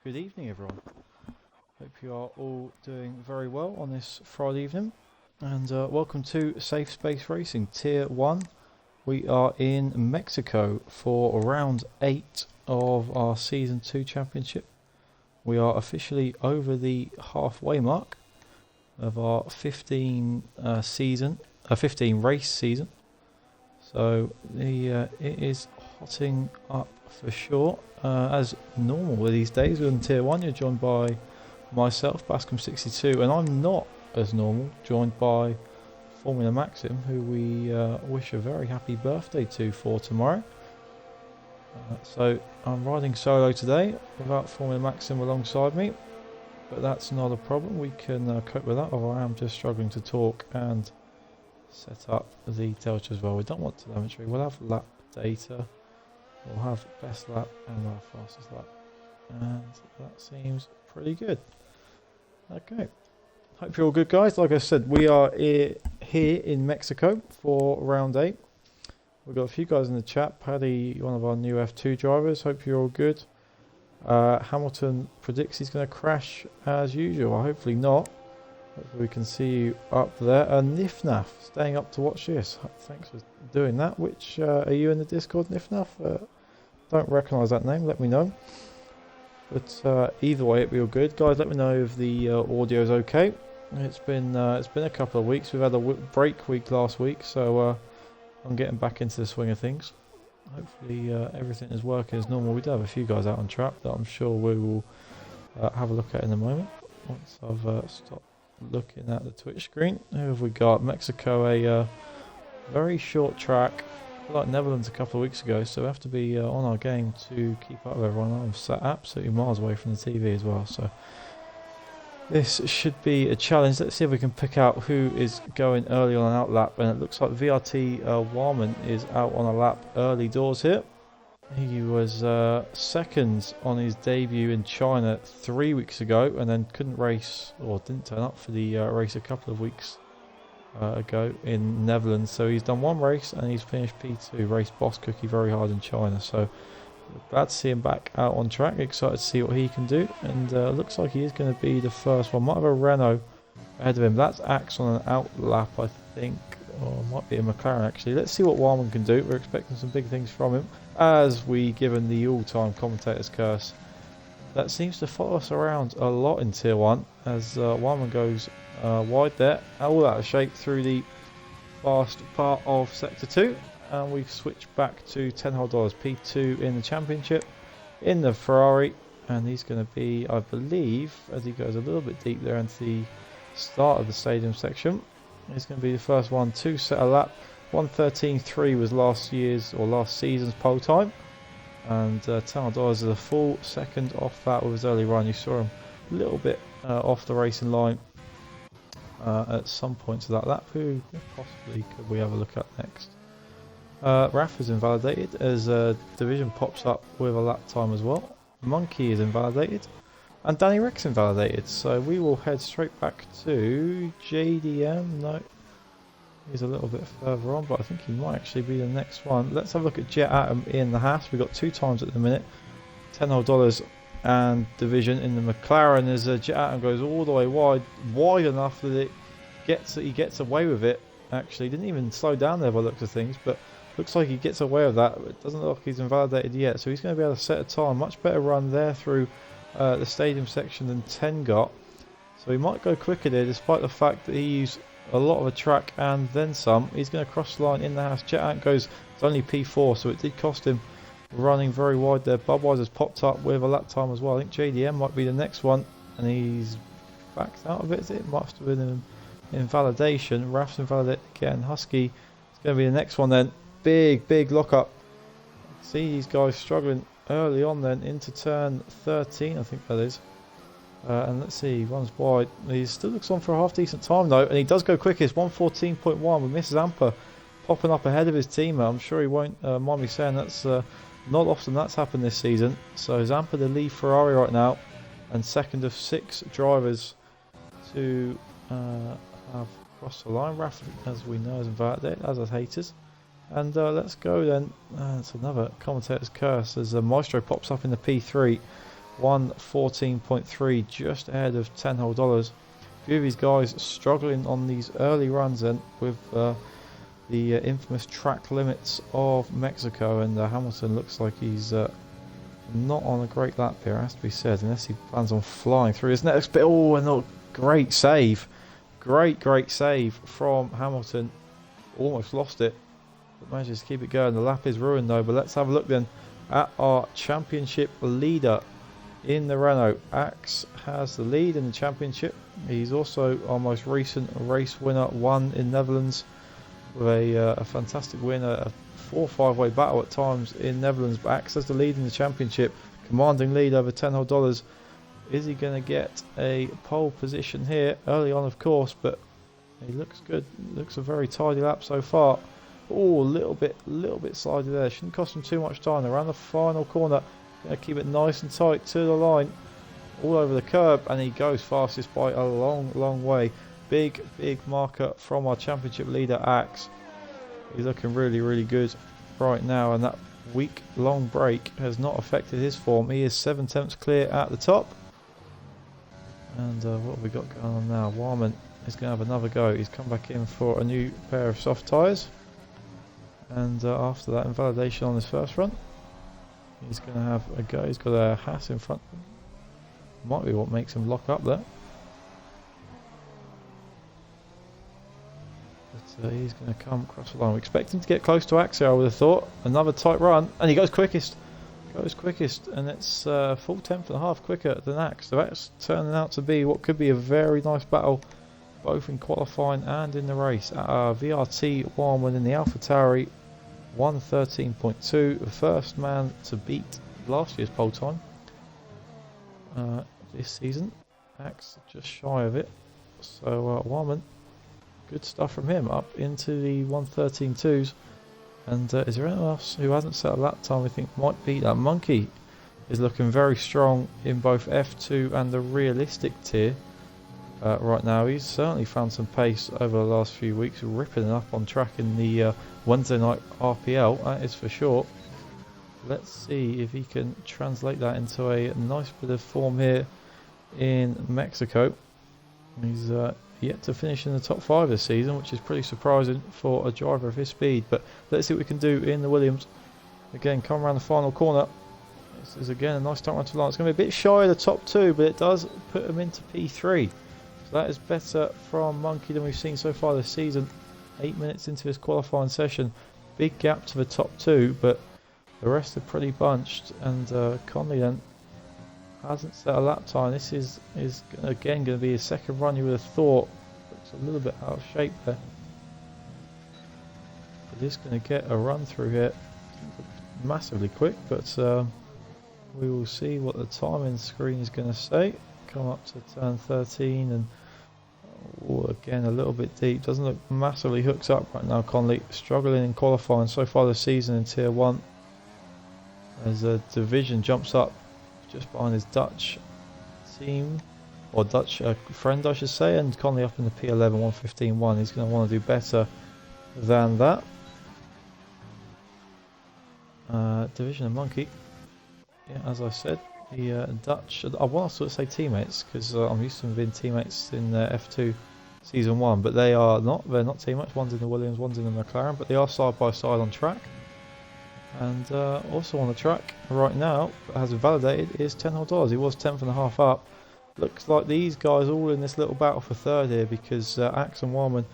Good evening, everyone. Hope you are all doing very well on this Friday evening. And welcome to Safe Space Racing Tier 1. We are in Mexico for round 8 of our Season 2 Championship. We are officially over the halfway mark of our 15 race season. So it is hotting up for sure. As normal with these days, we're in Tier 1, you're joined by myself, Bascom62, and I'm not as normal, joined by Formula Maxim, who we wish a very happy birthday to for tomorrow. So I'm riding solo today without Formula Maxim alongside me, but that's not a problem, we can cope with that, although I am just struggling to talk and set up the delta as well. We don't want telemetry, we'll have lap data. We'll have best lap and our fastest lap, and that seems pretty good. Okay, hope you're all good, guys. Like I said, we are here in Mexico for round 8. We've got a few guys in the chat. Paddy, one of our new F2 drivers, hope you're all good. Hamilton predicts he's going to crash as usual. Hopefully not. Hopefully we can see you up there. Nifnaf, staying up to watch this. Thanks for doing that. Which are you in the Discord, Nifnaf? Don't recognise that name, let me know. But either way, it'll be all good. Guys, let me know if the audio's okay. It's been a couple of weeks. We've had a break week last week, so I'm getting back into the swing of things. Hopefully everything is working as normal. We do have a few guys out on track that I'm sure we will have a look at in a moment. Once I've stopped looking at the Twitch screen. Who have we got? Mexico, a very short track. Like Netherlands a couple of weeks ago, so we have to be on our game to keep up with everyone. I'm sat absolutely miles away from the TV as well, so this should be a challenge. Let's see if we can pick out who is going early on an out lap, and it looks like VRT Warman is out on a lap early doors here. He was second on his debut in China 3 weeks ago, and then couldn't race, or didn't turn up for the race a couple of weeks ago in Netherlands. So he's done one race and he's finished P2, raced Boss Cookie very hard in China. So glad to see him back out on track, excited to see what he can do, and looks like he is going to be the first one. Might have a Renault ahead of him. That's Axe on an out lap, I think, or might be a McLaren actually. Let's see what Warman can do. We're expecting some big things from him, as we given the all-time commentator's curse that seems to follow us around a lot in Tier 1, as Warman goes wide there, all out of shape through the fast part of Sector 2, and we've switched back to $10 P2 in the championship in the Ferrari, and he's going to be, I believe, as he goes a little bit deep there into the start of the stadium section, he's going to be the first one to set a lap. 1:13.3 was last season's pole time, and $10 is a full second off that with his early run. You saw him a little bit off the racing line at some points of that lap. Who possibly could we have a look at next? Raf is invalidated as Division pops up with a lap time as well. Monkey is invalidated, and Danny Rex invalidated. So we will head straight back to JDM. No, he's a little bit further on, but I think he might actually be the next one. Let's have a look at Jet Atom in the Haas. We've got 2 times at the minute. $10 and Division in the McLaren, as Jet Atom goes all the way wide enough that he gets away with it. Actually, didn't even slow down there by the looks of things, but looks like he gets away with that. It doesn't look like he's invalidated yet, so he's going to be able to set a time. Much better run there through the stadium section than 10 got, so he might go quicker there, despite the fact that he used a lot of a track and then some. He's going to cross the line in the house. Jet Ant goes, it's only P4, so it did cost him running very wide there. Budweiser's popped up with a lap time as well. I think JDM might be the next one, and he's backed out of it. Is it? Must have been an invalidation. Raf's invalidated again. Husky is going to be the next one then. Big lock up. See these guys struggling early on then into turn 13, I think that is. And let's see, he runs wide. He still looks on for a half decent time though, and he does go quickest, 1:14.1 with Miss Zampa popping up ahead of his teammate. I'm sure he won't mind me saying that's not often that's happened this season. So Zampa the lead Ferrari right now, and second of 6 drivers to have crossed the line. Raf, as we know, is invalidated, as are haters. And let's go then. It's another commentator's curse as Maestro pops up in the P3. 114.3, just ahead of $10. A few of these guys struggling on these early runs then with the infamous track limits of Mexico, and Hamilton looks like he's not on a great lap here, has to be said, unless he plans on flying through his next bit. Oh, and a great save. Great save from Hamilton. Almost lost it, but manages to keep it going. The lap is ruined though, but let's have a look then at our championship leader in the Renault. Axe has the lead in the championship. He's also our most recent race winner, won in Netherlands with a fantastic win, a 4 or 5 way battle at times in Netherlands, but Axe has the lead in the championship, commanding lead over $10. Is he going to get a pole position here early on, of course, but he looks good. Looks a very tidy lap so far. Oh, a little bit slidey there. Shouldn't cost him too much time. Around the final corner, going to keep it nice and tight to the line, all over the curb, and he goes fastest by a long way. Big marker from our championship leader Axe. He's looking really good right now, and that week-long break has not affected his form. He is 7 tenths clear at the top. And what have we got going on now? Warman is going to have another go. He's come back in for a new pair of soft tyres, and after that invalidation on his first run, he's going to have a go. He's got a Haas in front. Might be what makes him lock up there. But he's going to come across the line. We expect him to get close to Axel, I would have thought. Another tight run, and he goes quickest. And it's full 10.5 quicker than Axe. So that's turning out to be what could be a very nice battle, both in qualifying and in the race. VRT Warman in the AlphaTauri, 113.2, the first man to beat last year's pole time this season. Axe just shy of it. So Warman, good stuff from him, up into the 113.2s. And is there anyone else who hasn't set a lap time we think might beat that? Monkey is looking very strong in both F2 and the realistic tier right now. He's certainly found some pace over the last few weeks, ripping it up on track in the Wednesday night RPL, that is for sure. Let's see if he can translate that into a nice bit of form here in Mexico. He's yet to finish in the top 5 this season, which is pretty surprising for a driver of his speed. But let's see what we can do in the Williams. Again, come around the final corner. This is again a nice tight run to the line. It's going to be a bit shy of the top 2, but it does put him into P3. So that is better from Monkey than we've seen so far this season. 8 minutes into his qualifying session. Big gap to the top 2, but the rest are pretty bunched. And Conley then hasn't set a lap time. This is again going to be his second run, you would have thought. Looks a little bit out of shape there. But he's going to get a run through here. Massively quick, but we will see what the timing screen is going to say. Come up to turn 13 and again a little bit deep. Doesn't look massively hooked up right now. Conley struggling in qualifying so far this season in tier 1. As a division jumps up just behind his Dutch team, or Dutch friend I should say, and Conley up in the P11 115.1. He's going to want to do better than that. Division of Monkey, yeah, as I said, the Dutch, I want to sort of say teammates, because I'm used to them being teammates in F2 season 1, but they're not teammates. One's in the Williams, one's in the McLaren, but they are side by side on track. And also on the track right now, has been validated, is $10. He was 10.5 up. Looks like these guys all in this little battle for third here, because Axe and Warman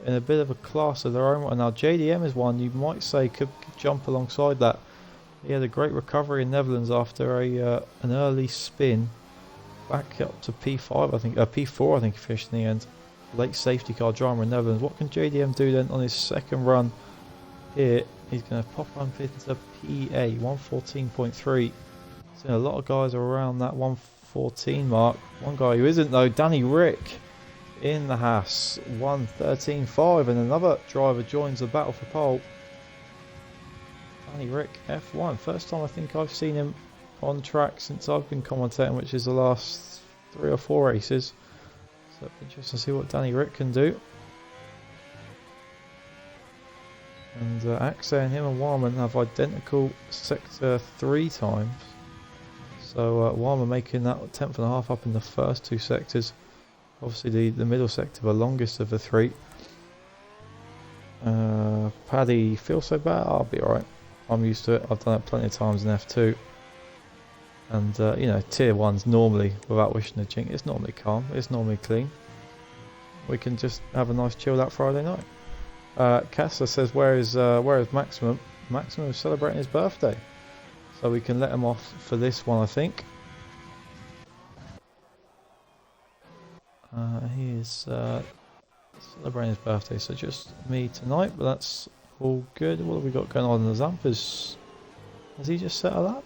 in a bit of a class of their own right now. JDM is one you might say could jump alongside that. He had a great recovery in Netherlands after an early spin, back up to P5 I think, P4 I think he finished in the end. Late safety car driver in Netherlands. What can JDM do then on his second run here? He's going to pop up into PA 114.3. Seen a lot of guys are around that 114 mark. One guy who isn't though, Danny Rick in the Haas 113.5, and another driver joins the battle for pole. Danny Rick F1, first time I think I've seen him on track since I've been commentating, which is the last 3 or 4 races. So it'll be interesting to see what Danny Rick can do. And Axe and him and Warman have identical sector 3 times. So while we're making that 10th and a half up in the first two sectors, obviously the middle sector, the longest of the three. Paddy, feel so bad? I'll be alright. I'm used to it. I've done it plenty of times in F2. And you know, tier 1's normally, without wishing to jinx, it's normally calm, it's normally clean. We can just have a nice chill that Friday night. Kessler says, where is Maximum? Maximum is celebrating his birthday. So we can let him off for this one, I think. He is celebrating his birthday, so just me tonight, but that's all good. What have we got going on? The Zampa's, has he just set a lap?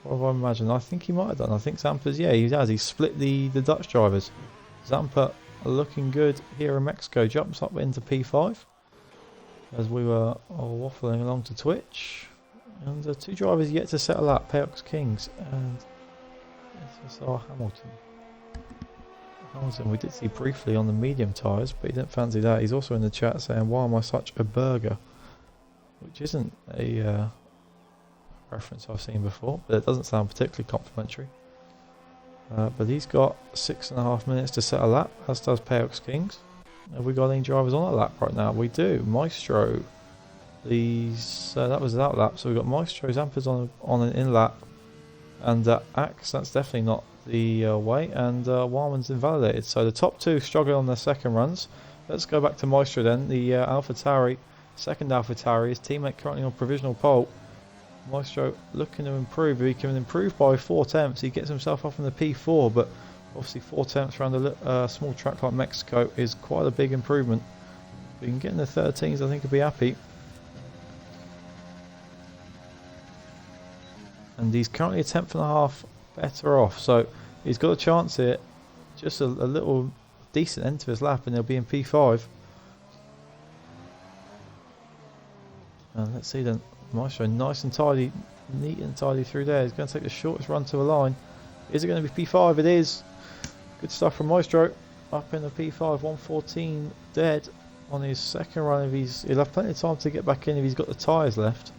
What have I imagined? I think he might have done. I think Zampa's, yeah, he has. He split the Dutch drivers. Zampa looking good here in Mexico. Jumps up into P5 as we were all waffling along to Twitch. And the two drivers yet to set a lap, Payox Kings and SSR Hamilton. Hamilton we did see briefly on the medium tyres, but he didn't fancy that. He's also in the chat saying, why am I such a burger? Which isn't a reference I've seen before, but it doesn't sound particularly complimentary. But he's got 6.5 minutes to set a lap, as does Payox Kings. Have we got any drivers on a lap right now? We do. Maestro, that was that lap, so we've got Maestro, Zampa's on an in lap, and Axe, that's definitely not the way, and Warman's invalidated. So the top two struggling on their second runs. Let's go back to Maestro then, the AlphaTauri, second AlphaTauri, his teammate currently on provisional pole. Maestro looking to improve. If he can improve by 4 tenths, he gets himself up in the P4, but obviously 4 tenths around a small track like Mexico is quite a big improvement. If he can get in the 13s, I think he'll be happy. And he's currently a 10th and a half better off, so he's got a chance here. Just a little decent end to his lap and he'll be in P5. And let's see then, Maestro nice and tidy, neat and tidy through there. He's going to take the shortest run to a line. Is it going to be P5? It is. Good stuff from Maestro. Up in the P5, 114 dead on his second run. He'll have plenty of time to get back in if he's got the tyres left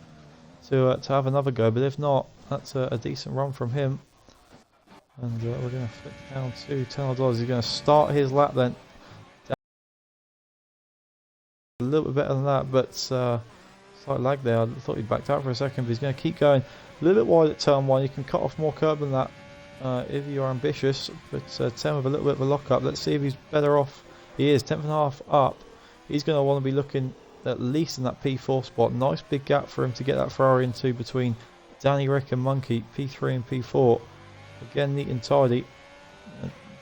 to have another go, but if not, that's a decent run from him. And we're going to flip down to $10. He's going to start his lap then. A little bit better than that, but slight lag there. I thought he'd backed out for a second, but he's going to keep going. A little bit wide at turn 1. You can cut off more curb than that if you're ambitious, but 10 with a little bit of a lock up. Let's see if he's better off. He is 10th and a half up. He's going to want to be looking at least in that P4 spot. Nice big gap for him to get that Ferrari into between Danny Rick and Monkey, P3 and P4. Again, neat and tidy.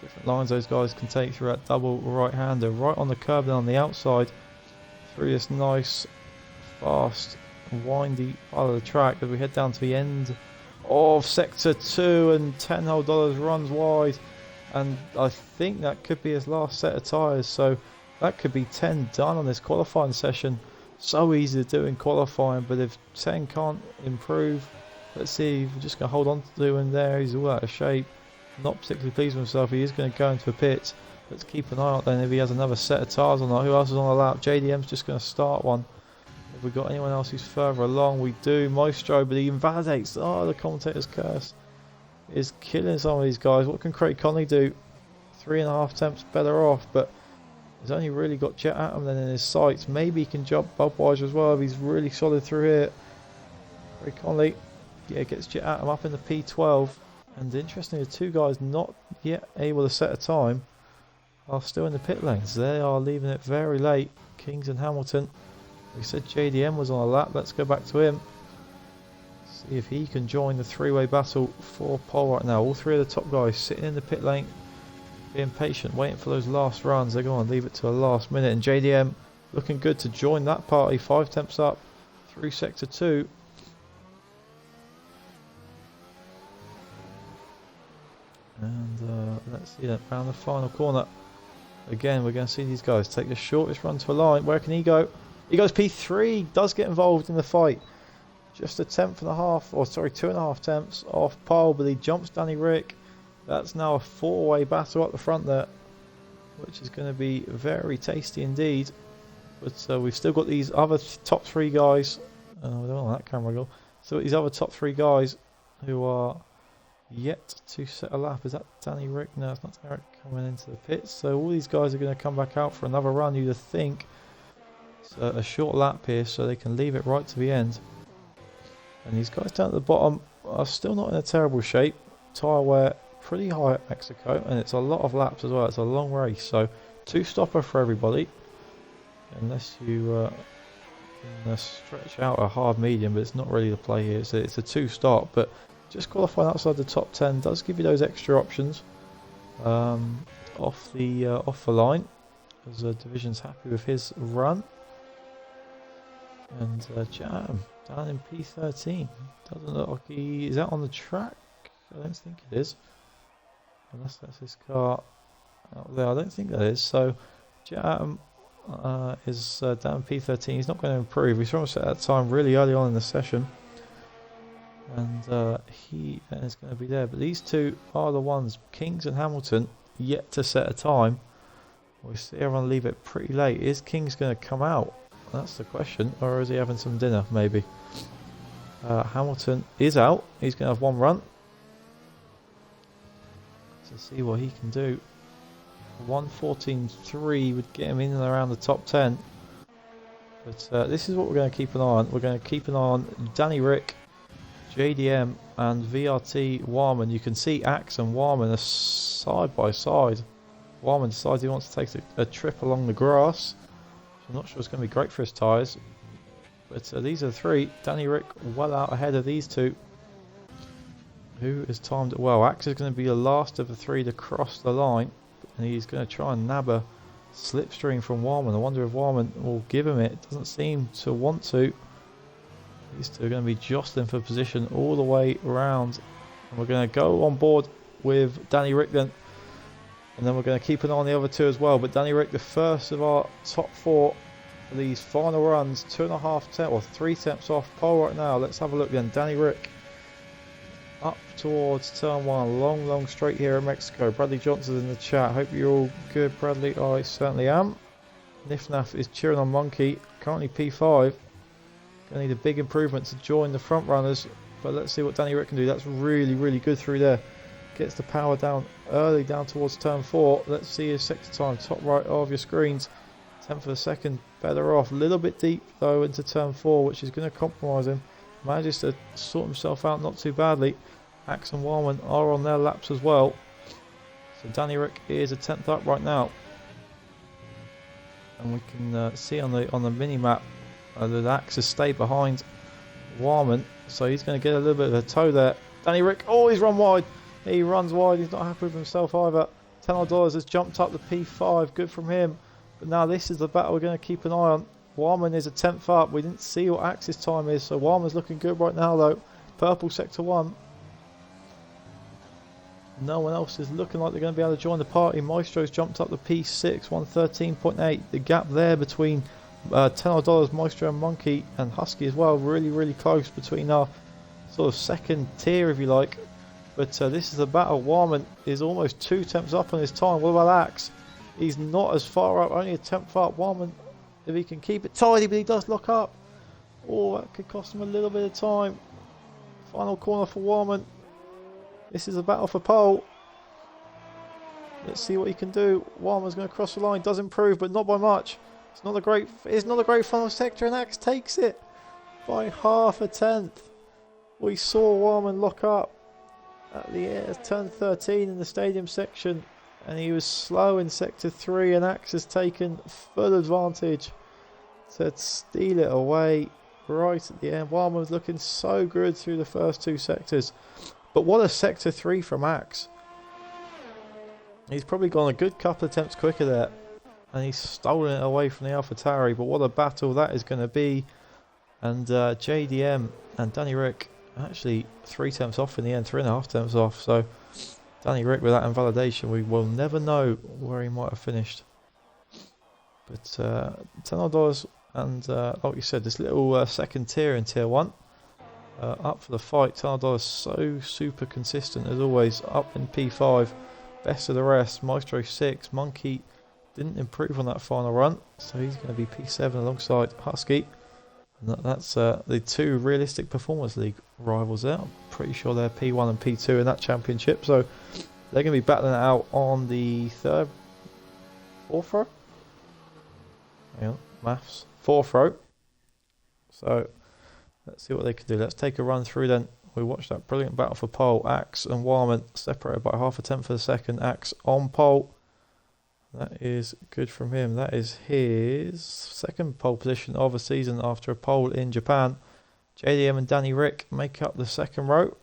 Different lines those guys can take through that double right-hander. Right on the curb then on the outside. Through this nice, fast, windy part of the track as we head down to the end of Sector 2, and $10 whole runs wide. And I think that could be his last set of tyres. So that could be 10 done on this qualifying session. So easy to do in qualifying, but if 10 can't improve, let's see if we're just going to hold on to him there. He's all out of shape, not particularly pleased with himself. He is going to go into a pit. Let's keep an eye out then if he has another set of tyres or not. Who else is on the lap? JDM's just going to start one. Have we got anyone else who's further along? We do. Maestro, but he invalidates. Oh, the commentator's curse is killing some of these guys. What can Craig Conley do? 3.5 tenths better off, but he's only really got Jet Atom then in his sights. Maybe he can jump Budweiser as well if he's really solid through here. Craig Conley, yeah, gets Jet Atom up in the P12. And interestingly, the two guys not yet able to set a time are still in the pit lanes. They are leaving it very late. Kings and Hamilton. We said JDM was on a lap. Let's go back to him. See if he can join the three-way battle for pole right now. All three of the top guys sitting in the pit lane, being patient, waiting for those last runs. They're going to leave it to the last minute. And JDM looking good to join that party. 5 tenths up through Sector 2. And let's see that round the final corner. Again, we're going to see these guys take the shortest run to a line. Where can he go? He goes P3, does get involved in the fight. Just a 10th and a half, or sorry, 2.5 tenths off pole, but he jumps Danny Rick. That's now a 4-way battle up the front there, which is going to be very tasty indeed. But we've still got these other top 3 guys. I don't know that camera go. So these other top 3 guys who are yet to set a lap. Is that Danny Rick? No, it's not Danny Rick coming into the pits. So all these guys are going to come back out for another run. You'd think it's a short lap here, so they can leave it right to the end. And these guys down at the bottom are still not in a terrible shape. Tyre wear pretty high at Mexico, and it's a lot of laps as well. It's a long race, so two-stopper for everybody, unless you can stretch out a hard medium, but it's not really the play here. It's a two-stop, but just qualifying outside the top 10 does give you those extra options off the line, as Division's happy with his run. And Jam down in P13 doesn't look like he is out on the track. I don't think it is, unless that's his car out there. I don't think that is. So Jam is down P13. He's not going to improve. He's almost at that time really early on in the session, and he is going to be there. But these two are the ones, Kings and Hamilton, yet to set a time. We see everyone leave it pretty late. Is Kings going to come out? That's the question. Or is he having some dinner, maybe? Hamilton is out. He's going to have one run to see what he can do. 1:14.3 would get him in and around the top 10. But this is what we're going to keep an eye on. We're going to keep an eye on Danny Rick, JDM and VRT Warman. You can see Axe and Warman are side by side. Warman decides he wants to take a trip along the grass. I'm not sure it's going to be great for his tyres. But these are the three. Danny Rick well out ahead of these two, who has timed it well. Axe is going to be the last of the three to cross the line, and he's going to try and nab a slipstream from Warman. I wonder if Warman will give him it. Doesn't seem to want to. These two are going to be jostling for position all the way around. And we're going to go on board with Danny Rick then. And then we're going to keep an eye on the other two as well. But Danny Rick, the first of our top four for these final runs. 2.5 temps or 3 temps off pole right now. Let's have a look then. Danny Rick up towards turn 1. Long straight here in Mexico. Bradley Johnson's in the chat. Hope you're all good, Bradley. I certainly am. Nifnaf is cheering on Monkey. Currently P5. Gonna need a big improvement to join the front runners. But let's see what Danny Rick can do. That's really good through there. Gets the power down early down towards turn 4. Let's see his sector time. Top right of your screens. 10th of a second better off. A little bit deep though into turn 4, which is going to compromise him. Manages to sort himself out not too badly. Axe and Warman are on their laps as well. So Danny Rick is a 10th up right now. And we can see on the mini map that Axe has stayed behind Warman. So he's going to get a little bit of a tow there. Danny Rick, oh, he's run wide. He runs wide. He's not happy with himself either. $10 has jumped up the P5. Good from him. But now this is the battle we're going to keep an eye on. Warman is a 10th up. We didn't see what Axe's time is. So Warman's looking good right now though. Purple sector 1. No one else is looking like they're going to be able to join the party. Maestro's jumped up the P6. 113.8. The gap there between $10, Maestro and Monkey and Husky as well. Really close between our sort of second tier if you like. But this is a battle. Warman is almost 2 temps up on his time. What about Axe? He's not as far up, only a 10th up. Warman, if he can keep it tidy, but he does lock up. Oh, that could cost him a little bit of time. Final corner for Warman. This is a battle for pole. Let's see what he can do. Warman's going to cross the line. Does improve, but not by much. It's not a great final sector, and Axe takes it by half a tenth. We saw Warman lock up at the turn 13 in the stadium section, and he was slow in sector 3, and Axe has taken full advantage to steal it away right at the end. Warman was looking so good through the first 2 sectors, but what a sector 3 from Axe. He's probably gone a good couple of attempts quicker there, and he's stolen it away from the AlphaTauri. But what a battle that is going to be. And JDM and Danny Rick actually 3 temps off in the end, 3.5 temps off. So Danny Rick with that invalidation, we will never know where he might have finished. But $10 and like you said, this little second tier in tier 1 up for the fight. $10 so super consistent as always, up in P5, best of the rest. Maestro 6, Monkey didn't improve on that final run, so he's going to be P7 alongside Husky. That's the two Realistic Performance League rivals there. I'm pretty sure they're P1 and P2 in that championship. So they're going to be battling it out on the fourth row? Hang on, maths. Fourth row. So let's see what they can do. Let's take a run through then. We watched that brilliant battle for pole. Axe and Warman separated by half a tenth for the second. Axe on pole. That is good from him. That is his second pole position of the season after a pole in Japan. JDM and Danny Rick make up the second row.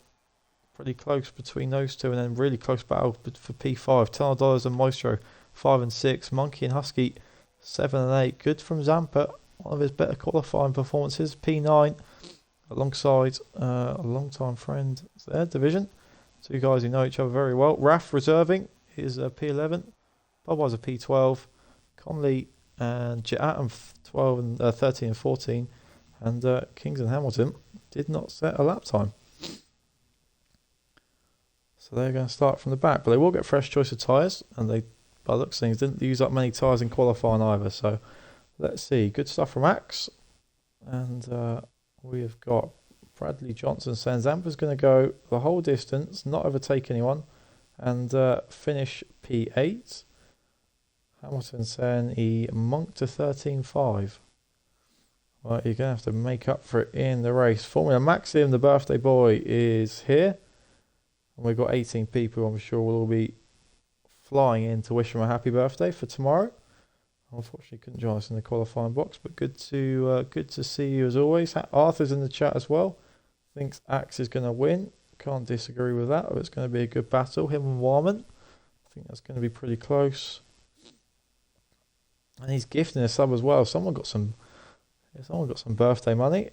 Pretty close between those two, and then really close battle for P5. $10 and Maestro 5 and 6. Monkey and Husky 7 and 8. Good from Zampa. One of his better qualifying performances. P9 alongside a long-time friend there, Division. Two guys who know each other very well. Raf reserving is P11. Bob was a P12, Conley and Atom 12 and 13 and 14, and Kings and Hamilton did not set a lap time. So they're going to start from the back, but they will get fresh choice of tyres, and they, by the looks of things, didn't use up many tyres in qualifying either. So let's see, good stuff from Axe, and we have got Bradley Johnson saying Zampa's going to go the whole distance, not overtake anyone, and finish P8. Hamilton saying he monked to 13.5. Well, you're going to have to make up for it in the race. Formula Maxim, the birthday boy, is here. And we've got 18 people I'm sure will all be flying in to wish him a happy birthday for tomorrow. Unfortunately, couldn't join us in the qualifying box, but good to see you as always. Arthur's in the chat as well. Thinks Axe is going to win. Can't disagree with that. It's going to be a good battle. Him and Warman. I think that's going to be pretty close. And he's gifting a sub as well. Someone got some birthday money.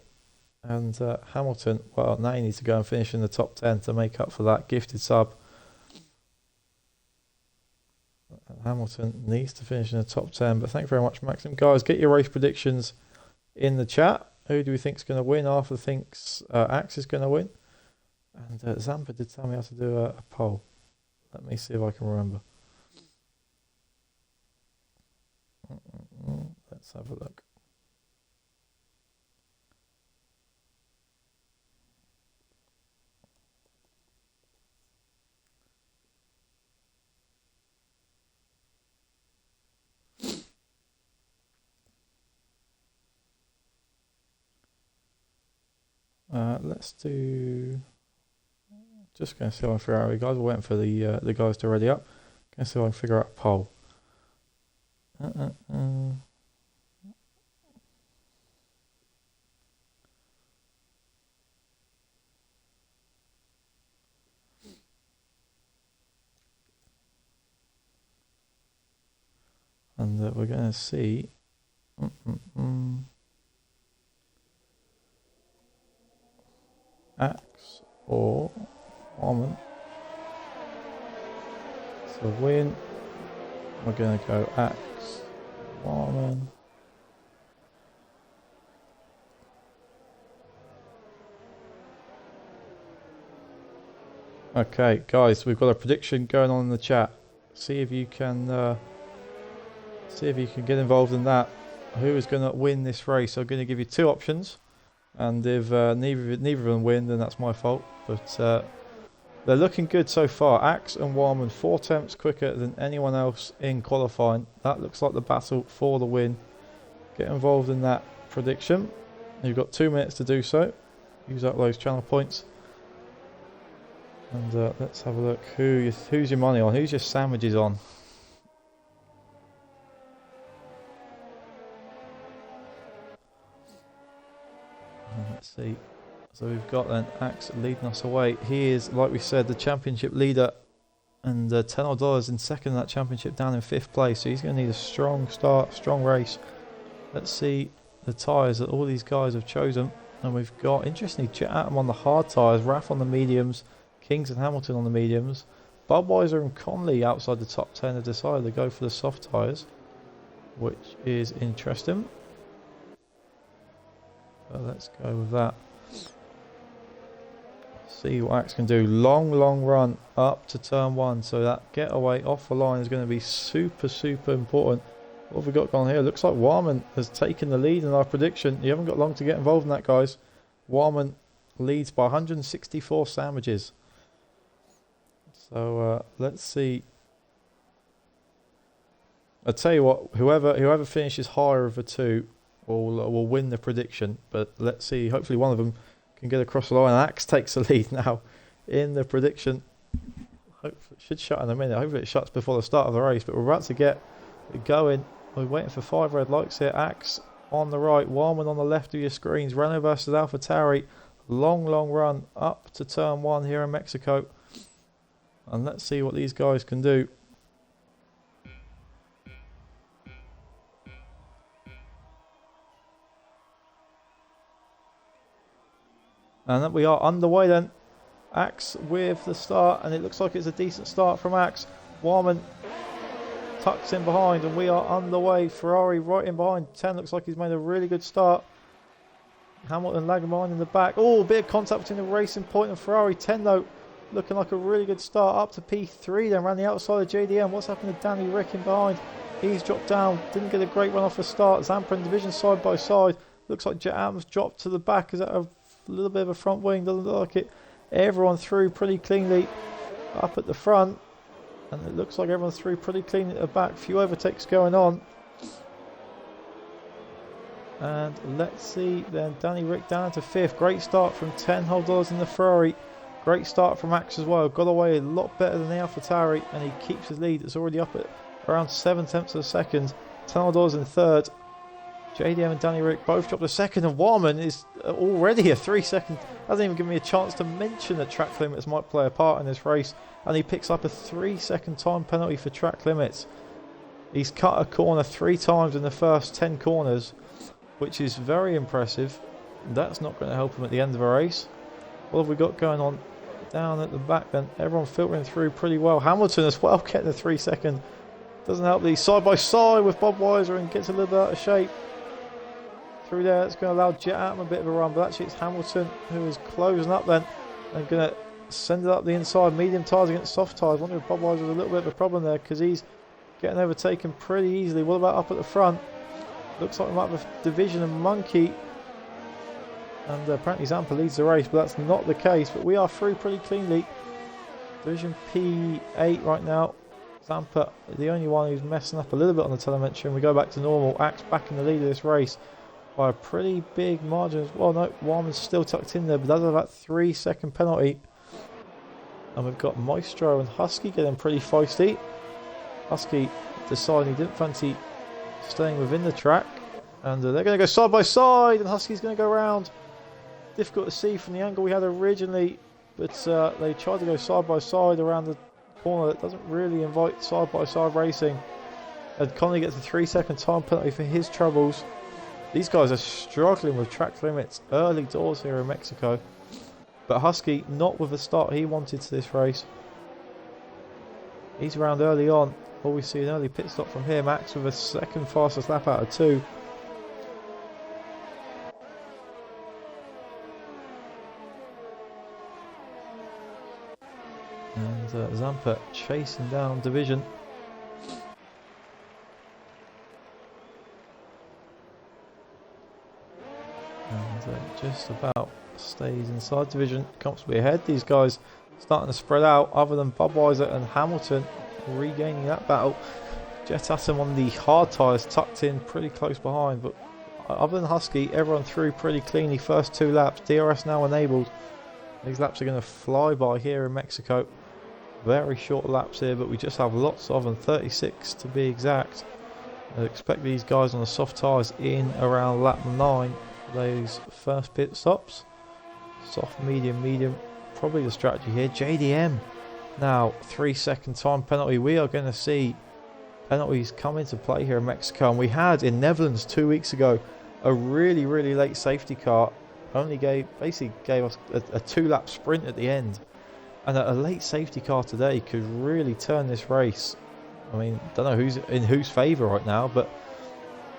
And Hamilton, well, now he needs to go and finish in the top 10 to make up for that gifted sub. And Hamilton needs to finish in the top 10. But thank you very much, Maxim. Guys, get your race predictions in the chat. Who do we think is going to win? Arthur thinks Axe is going to win. And Zampa did tell me how to do a poll. Let me see if I can remember. Let's have a look. Let's do. Just going to see if I can figure out. You guys are waiting for the guys to ready up. Going to see if I can figure out a poll. And we're going to see. Axe or Warman. So win. We're going to go Axe, Warman. Okay, guys, we've got a prediction going on in the chat. See if you can get involved in that. Who is going to win this race? I'm going to give you two options, and if neither of them win, then that's my fault. But they're looking good so far. Axe and Warman 4 attempts quicker than anyone else in qualifying. That looks like the battle for the win. Get involved in that prediction. You've got 2 minutes to do so. Use up those channel points. And let's have a look. Who's your money on? Who's your sandwiches on? Let's see. So we've got then Axe leading us away. He is, like we said, the championship leader, and $10 in second in that championship, down in 5th place. So he's going to need a strong start, strong race. Let's see the tyres that all these guys have chosen. And we've got, interestingly, Jet Atom on the hard tyres, Raf on the mediums, Kings and Hamilton on the mediums. Budweiser and Conley outside the top 10 have decided to go for the soft tyres, which is interesting. So let's go with that. See what Axe can do. Long run up to turn 1. So that getaway off the line is going to be super important. What have we got going here? Looks like Warman has taken the lead in our prediction. You haven't got long to get involved in that, guys. Warman leads by 164 sandwiches. So let's see. I'll tell you what, whoever finishes higher of the two will win the prediction. But let's see. Hopefully one of them can get across the line. Axe takes the lead now in the prediction. Hopefully it should shut in a minute. Hopefully it shuts before the start of the race. But we're about to get going. We're waiting for 5 red lights here. Axe on the right, Warman on the left of your screens. Renault versus AlphaTauri. Long run up to turn 1 here in Mexico. And let's see what these guys can do. And then we are underway then. Axe with the start, and it looks like it's a decent start from Axe. Warman tucks in behind, and we are underway. Ferrari right in behind. 10 looks like he's made a really good start. Hamilton lagging behind in the back. Oh, a bit of contact between the Racing Point and Ferrari. 10 though, looking like a really good start. Up to P3 then, around the outside of JDM. What's happened to Danny Rick in behind? He's dropped down. Didn't get a great run off the start. Zampa and Division side by side. Looks like Jet Adams dropped to the back. Is that a little bit of a front wing? Doesn't look like it. Everyone through pretty cleanly up at the front. And it looks like everyone's through pretty clean at the back. Few overtakes going on. And let's see then. Danny Rick down to 5th. Great start from $10 in the Ferrari. Great start from Axe as well. Got away a lot better than the AlphaTauri. And he keeps his lead. It's already up at around 7 tenths of a second. $10 in 3rd. JDM and Danny Rick both dropped a second, and Warman is already a 3 second. Hasn't even given me a chance to mention that track limits might play a part in this race, and he picks up a 3 second time penalty for track limits. He's cut a corner 3 times in the first 10 corners, which is very impressive. That's not going to help him at the end of a race. What have we got going on down at the back then? Everyone filtering through pretty well. Hamilton as well getting a 3 second. Doesn't help these side by side with Bob Weiser and gets a little bit out of shape. Through there, it's going to allow Jet Atom a bit of a run, but actually it's Hamilton who is closing up then and going to send it up the inside. Medium tyres against soft tyres. I wonder if Bob Weiser was a little bit of a problem there because he's getting overtaken pretty easily. What about up at the front? Looks like we might have a Division and Monkey, and apparently Zampa leads the race, but that's not the case. But we are through pretty cleanly. Division P8 right now. Zampa, the only one who's messing up a little bit on the telemetry, and we go back to normal. Axe back in the lead of this race by a pretty big margin as well. No, Warman's still tucked in there, but that's about 3 second penalty. And we've got Maestro and Husky getting pretty feisty. Husky deciding he didn't fancy staying within the track, and they're going to go side by side, and Husky's going to go around. Difficult to see from the angle we had originally, but they tried to go side by side around the corner. That doesn't really invite side by side racing. And Conley gets a 3 second time penalty for his troubles. These guys are struggling with track limits early doors here in Mexico. But Husky not with the start he wanted to this race. He's around early on. All we see an early pit stop from him. Axe with a second fastest lap out of 2. And Zampa chasing down Division. And just about stays inside Division, comfortably ahead. These guys starting to spread out, other than Budweiser and Hamilton regaining that battle. Jet Atom on the hard tyres tucked in pretty close behind, but other than Husky, everyone through pretty cleanly. First 2 laps, DRS now enabled. These laps are going to fly by here in Mexico. Very short laps here, but we just have lots of them, 36 to be exact. I expect these guys on the soft tyres in around lap 9. Those first pit stops. Soft, medium, probably the strategy here. JDM now 3 second time penalty. We are going to see penalties come into play here in Mexico, and we had in Netherlands 2 weeks ago a really late safety car. Basically gave us a 2 lap sprint at the end, and a late safety car today could really turn this race. I mean, don't know who's in whose favour right now, but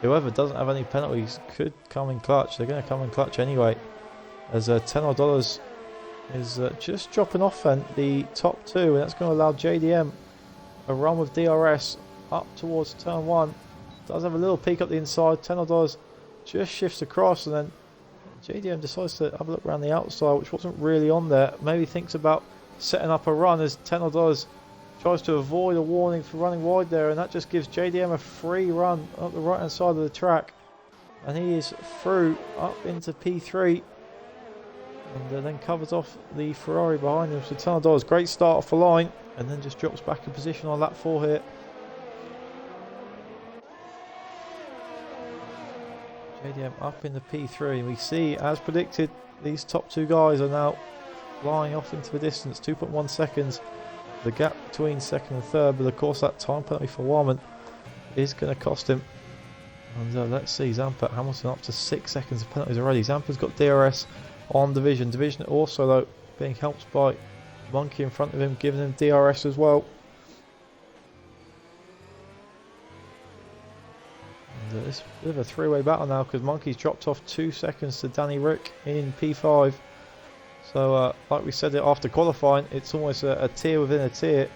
whoever doesn't have any penalties could come in clutch. They're going to come in clutch anyway, as $10 is just dropping off then the top 2, and that's going to allow JDM a run with DRS up towards turn 1. does have a little peek up the inside. $10 just shifts across, and then JDM decides to have a look around the outside, which wasn't really on there. Maybe thinks about setting up a run as $10 tries to avoid a warning for running wide there, and that just gives JDM a free run up the right hand side of the track, and he is through up into P3, and then covers off the Ferrari behind him. So $10, great start off the line, and then just drops back in position on lap 4 here. JDM up in the P3, and we see, as predicted, these top two guys are now flying off into the distance. 2.1 seconds, the gap between second and third, but of course that time penalty for Warman is going to cost him. And let's see, Zampa, Hamilton up to 6 seconds of penalties already. Zampa's got DRS on Division. Division also, though, being helped by Monkey in front of him, giving him DRS as well. And this is a bit of a three-way battle now, because Monkey's dropped off 2 seconds to Danny Rick in P5. So, like we said after qualifying, it's almost a tier within a tier.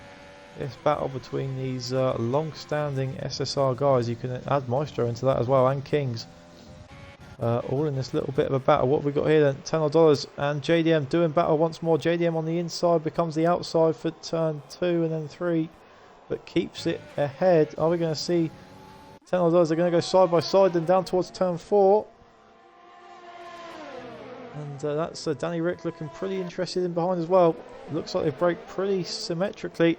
This battle between these long-standing SSR guys. You can add Maestro into that as well, and Kings. All in this little bit of a battle. What have we got here then? $10 and JDM doing battle once more. JDM on the inside becomes the outside for turn 2 and then 3, but keeps it ahead. Are we going to see $10? They're going to go side by side, then down towards turn 4. And that's Danny Rick looking pretty interested in behind as well. Looks like they break pretty symmetrically.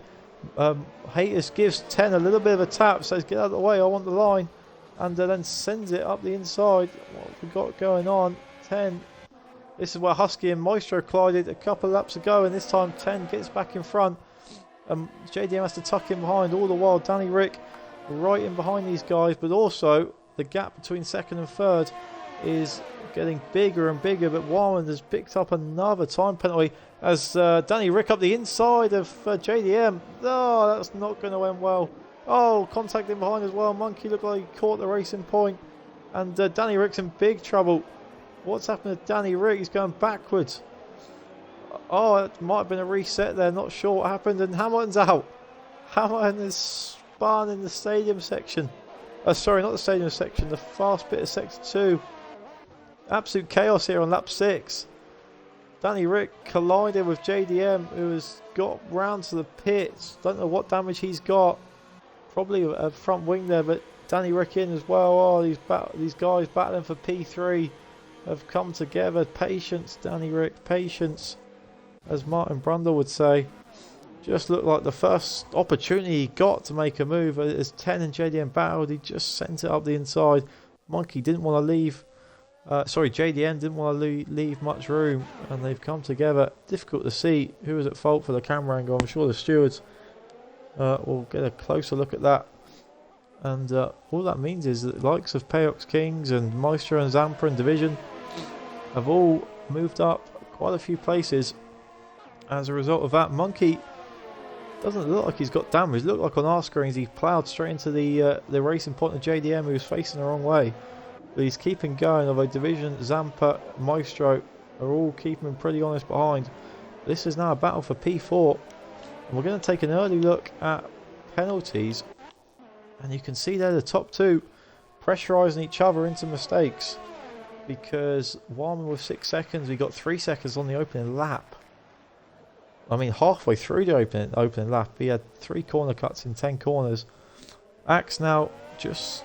Haters gives 10 a little bit of a tap, says get out of the way, I want the line, and then sends it up the inside. What have we got going on? 10, this is where Husky and Maestro collided a couple of laps ago, and this time 10 gets back in front. JDM has to tuck in behind, all the while Danny Rick right in behind these guys, but also the gap between second and third is getting bigger and bigger. But Warman has picked up another time penalty as Danny Rick up the inside of JDM. Oh, that's not going to end well. Oh, contact in behind as well. Monkey looked like he caught the racing point, and Danny Rick's in big trouble. What's happened to Danny Rick? He's going backwards. Oh, it might have been a reset there, not sure what happened, and Hamilton's out. Hamilton is spun in the stadium section. Sorry, not the stadium section, the fast bit of sector 2. Absolute chaos here on lap 6. Danny Rick collided with JDM, who has got round to the pits. Don't know what damage he's got. Probably a front wing there, but Danny Rick in as well. Oh, these guys battling for P3 have come together. Patience, Danny Rick, patience, as Martin Brundle would say. Just looked like the first opportunity he got to make a move. As 10 and JDM battled, he just sent it up the inside. Monkey didn't want to leave. JDM didn't want to leave much room, and they've come together. Difficult to see who was at fault for the camera angle. I'm sure the stewards will get a closer look at that. And all that means is that the likes of Payox Kings and Maestro and Zampa and Division have all moved up quite a few places as a result of that. Monkey doesn't look like he's got damage. It looked like on our screens he ploughed straight into the racing point of JDM, who was facing the wrong way. But he's keeping going, although Division, Zampa, Maestro are all keeping him pretty honest behind. This is now a battle for P4. And we're going to take an early look at penalties. And you can see there the top two pressurising each other into mistakes. Because Warman with 6 seconds, we got 3 seconds on the opening lap. I mean, halfway through the opening lap, he had 3 corner cuts in 10 corners. Axe now just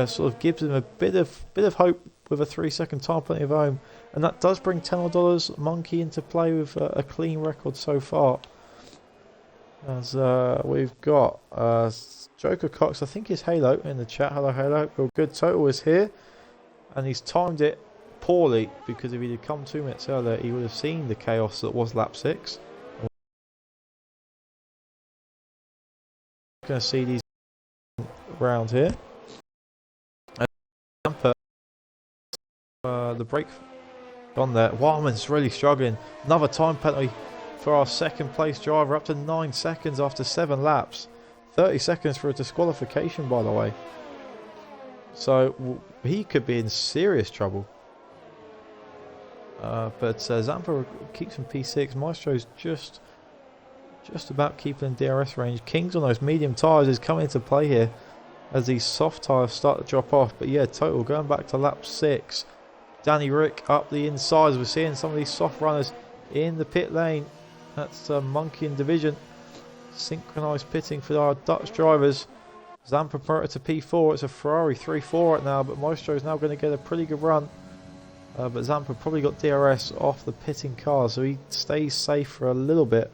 sort of gives him a bit of hope with a 3-second time penalty of home, and that does bring $10 Monkey into play with a clean record so far. As we've got Joker Cox, I think is Halo in the chat. Hello Halo. Real good total is here, and he's timed it poorly, because if he had come 2 minutes earlier he would have seen the chaos that was lap 6. We're going to see these around here. The break on there. Warman's really struggling. Another time penalty for our second place driver, up to 9 seconds after 7 laps. 30 seconds for a disqualification, by the way. So he could be in serious trouble. But Zampa keeps him P6. Maestro's just about keeping in DRS range. Kings on those medium tyres is coming into play here. as these soft tyres start to drop off. But yeah, total going back to lap 6. Danny Rick up the inside. We're seeing some of these soft runners in the pit lane. That's Monkey and Division. Synchronised pitting for our Dutch drivers. Zampa promoted to P4. It's a Ferrari 3-4 right now, but Maestro is now going to get a pretty good run. But Zampa probably got DRS off the pitting car, so he stays safe for a little bit.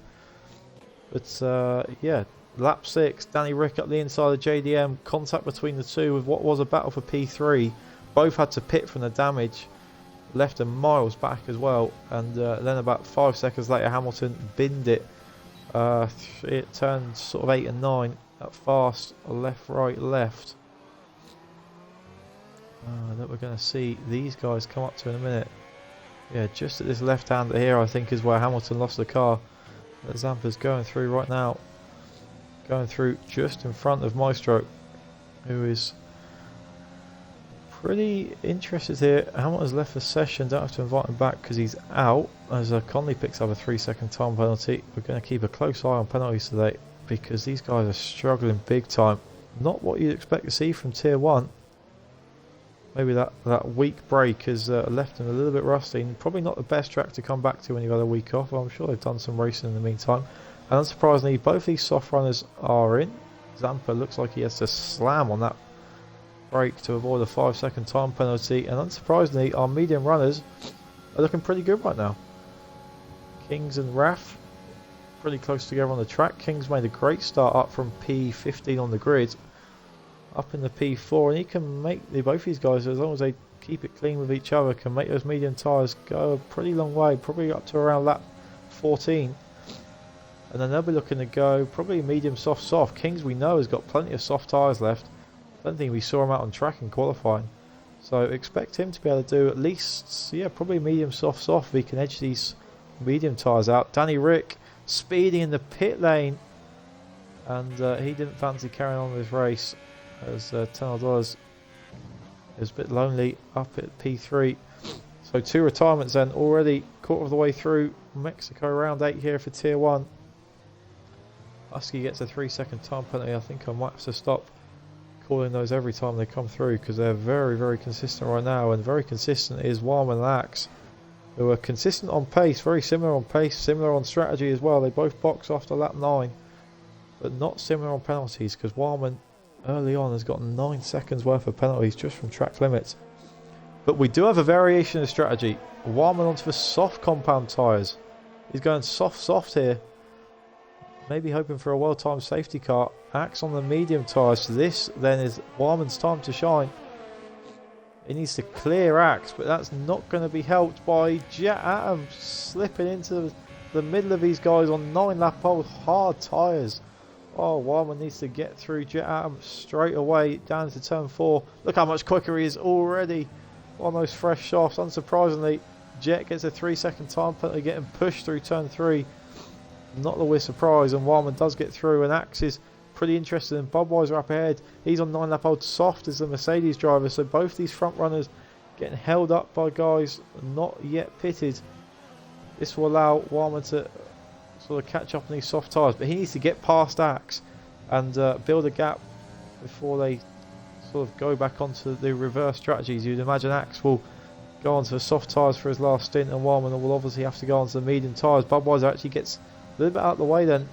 But yeah, lap 6, Danny Rick up the inside of JDM. Contact between the two with what was a battle for P3. Both had to pit from the damage. Left them miles back as well. And then about 5 seconds later, Hamilton binned it. It turned sort of 8 and 9 at fast, left, right, left. That we're going to see these guys come up to in a minute. Yeah, just at this left hander here, I think, is where Hamilton lost the car. That Zampa's going through right now. Going through just in front of Maestro, who is pretty interested here. Hamilton's left the session. Don't have to invite him back because he's out. As Conley picks up a 3-second time penalty. We're going to keep a close eye on penalties today because these guys are struggling big time. Not what you'd expect to see from Tier 1. Maybe that week break has left them a little bit rusty, and probably not the best track to come back to when you've had a week off. Well, I'm sure they've done some racing in the meantime. And unsurprisingly, both these soft runners are in. Zampa looks like he has to slam on that brake to avoid a 5-second time penalty. And unsurprisingly, our medium runners are looking pretty good right now. Kings and Raf pretty close together on the track. Kings made a great start up from P15 on the grid. Up in the P4, and he can make both these guys, as long as they keep it clean with each other, can make those medium tyres go a pretty long way, probably up to around lap 14. And then they'll be looking to go probably medium soft. Kings, we know, has got plenty of soft tyres left. I don't think we saw him out on track in qualifying, so expect him to be able to do at least, yeah, probably medium soft if he can edge these medium tyres out. Danny Rick speeding in the pit lane, and he didn't fancy carrying on with his race. As $10 is a bit lonely up at P3. So 2 retirements then already, quarter of the way through Mexico round 8 here for Tier 1. Husky gets a 3-second time penalty. I think I might have to stop calling those every time they come through because they're very, very consistent right now. And very consistent is Warman and Axe, who are consistent on pace, very similar on pace, similar on strategy as well. They both box after lap 9, but not similar on penalties because Warman early on has got 9 seconds worth of penalties just from track limits. But we do have a variation of strategy. Warman onto the soft compound tyres. He's going soft here. Maybe hoping for a well-timed safety car. Axe on the medium tyres. So this then is Warman's time to shine. He needs to clear Axe, but that's not going to be helped by Jet Atom slipping into the middle of these guys on 9-lap old hard tyres. Oh, Warman needs to get through Jet Atom straight away down to turn 4. Look how much quicker he is already on those fresh softs. Unsurprisingly, Jet gets a 3-second time penalty getting pushed through turn 3. Not that we're surprised, and Warman does get through, and Axe is pretty interested in Budweiser up ahead. He's on 9-lap old soft as the Mercedes driver, so both these front runners getting held up by guys not yet pitted. This will allow Warman to sort of catch up on these soft tyres, but he needs to get past Axe and build a gap before they sort of go back onto the reverse strategies. You'd imagine Axe will go onto the soft tyres for his last stint, and Warman will obviously have to go onto the medium tyres. Budweiser actually gets a little bit out of the way then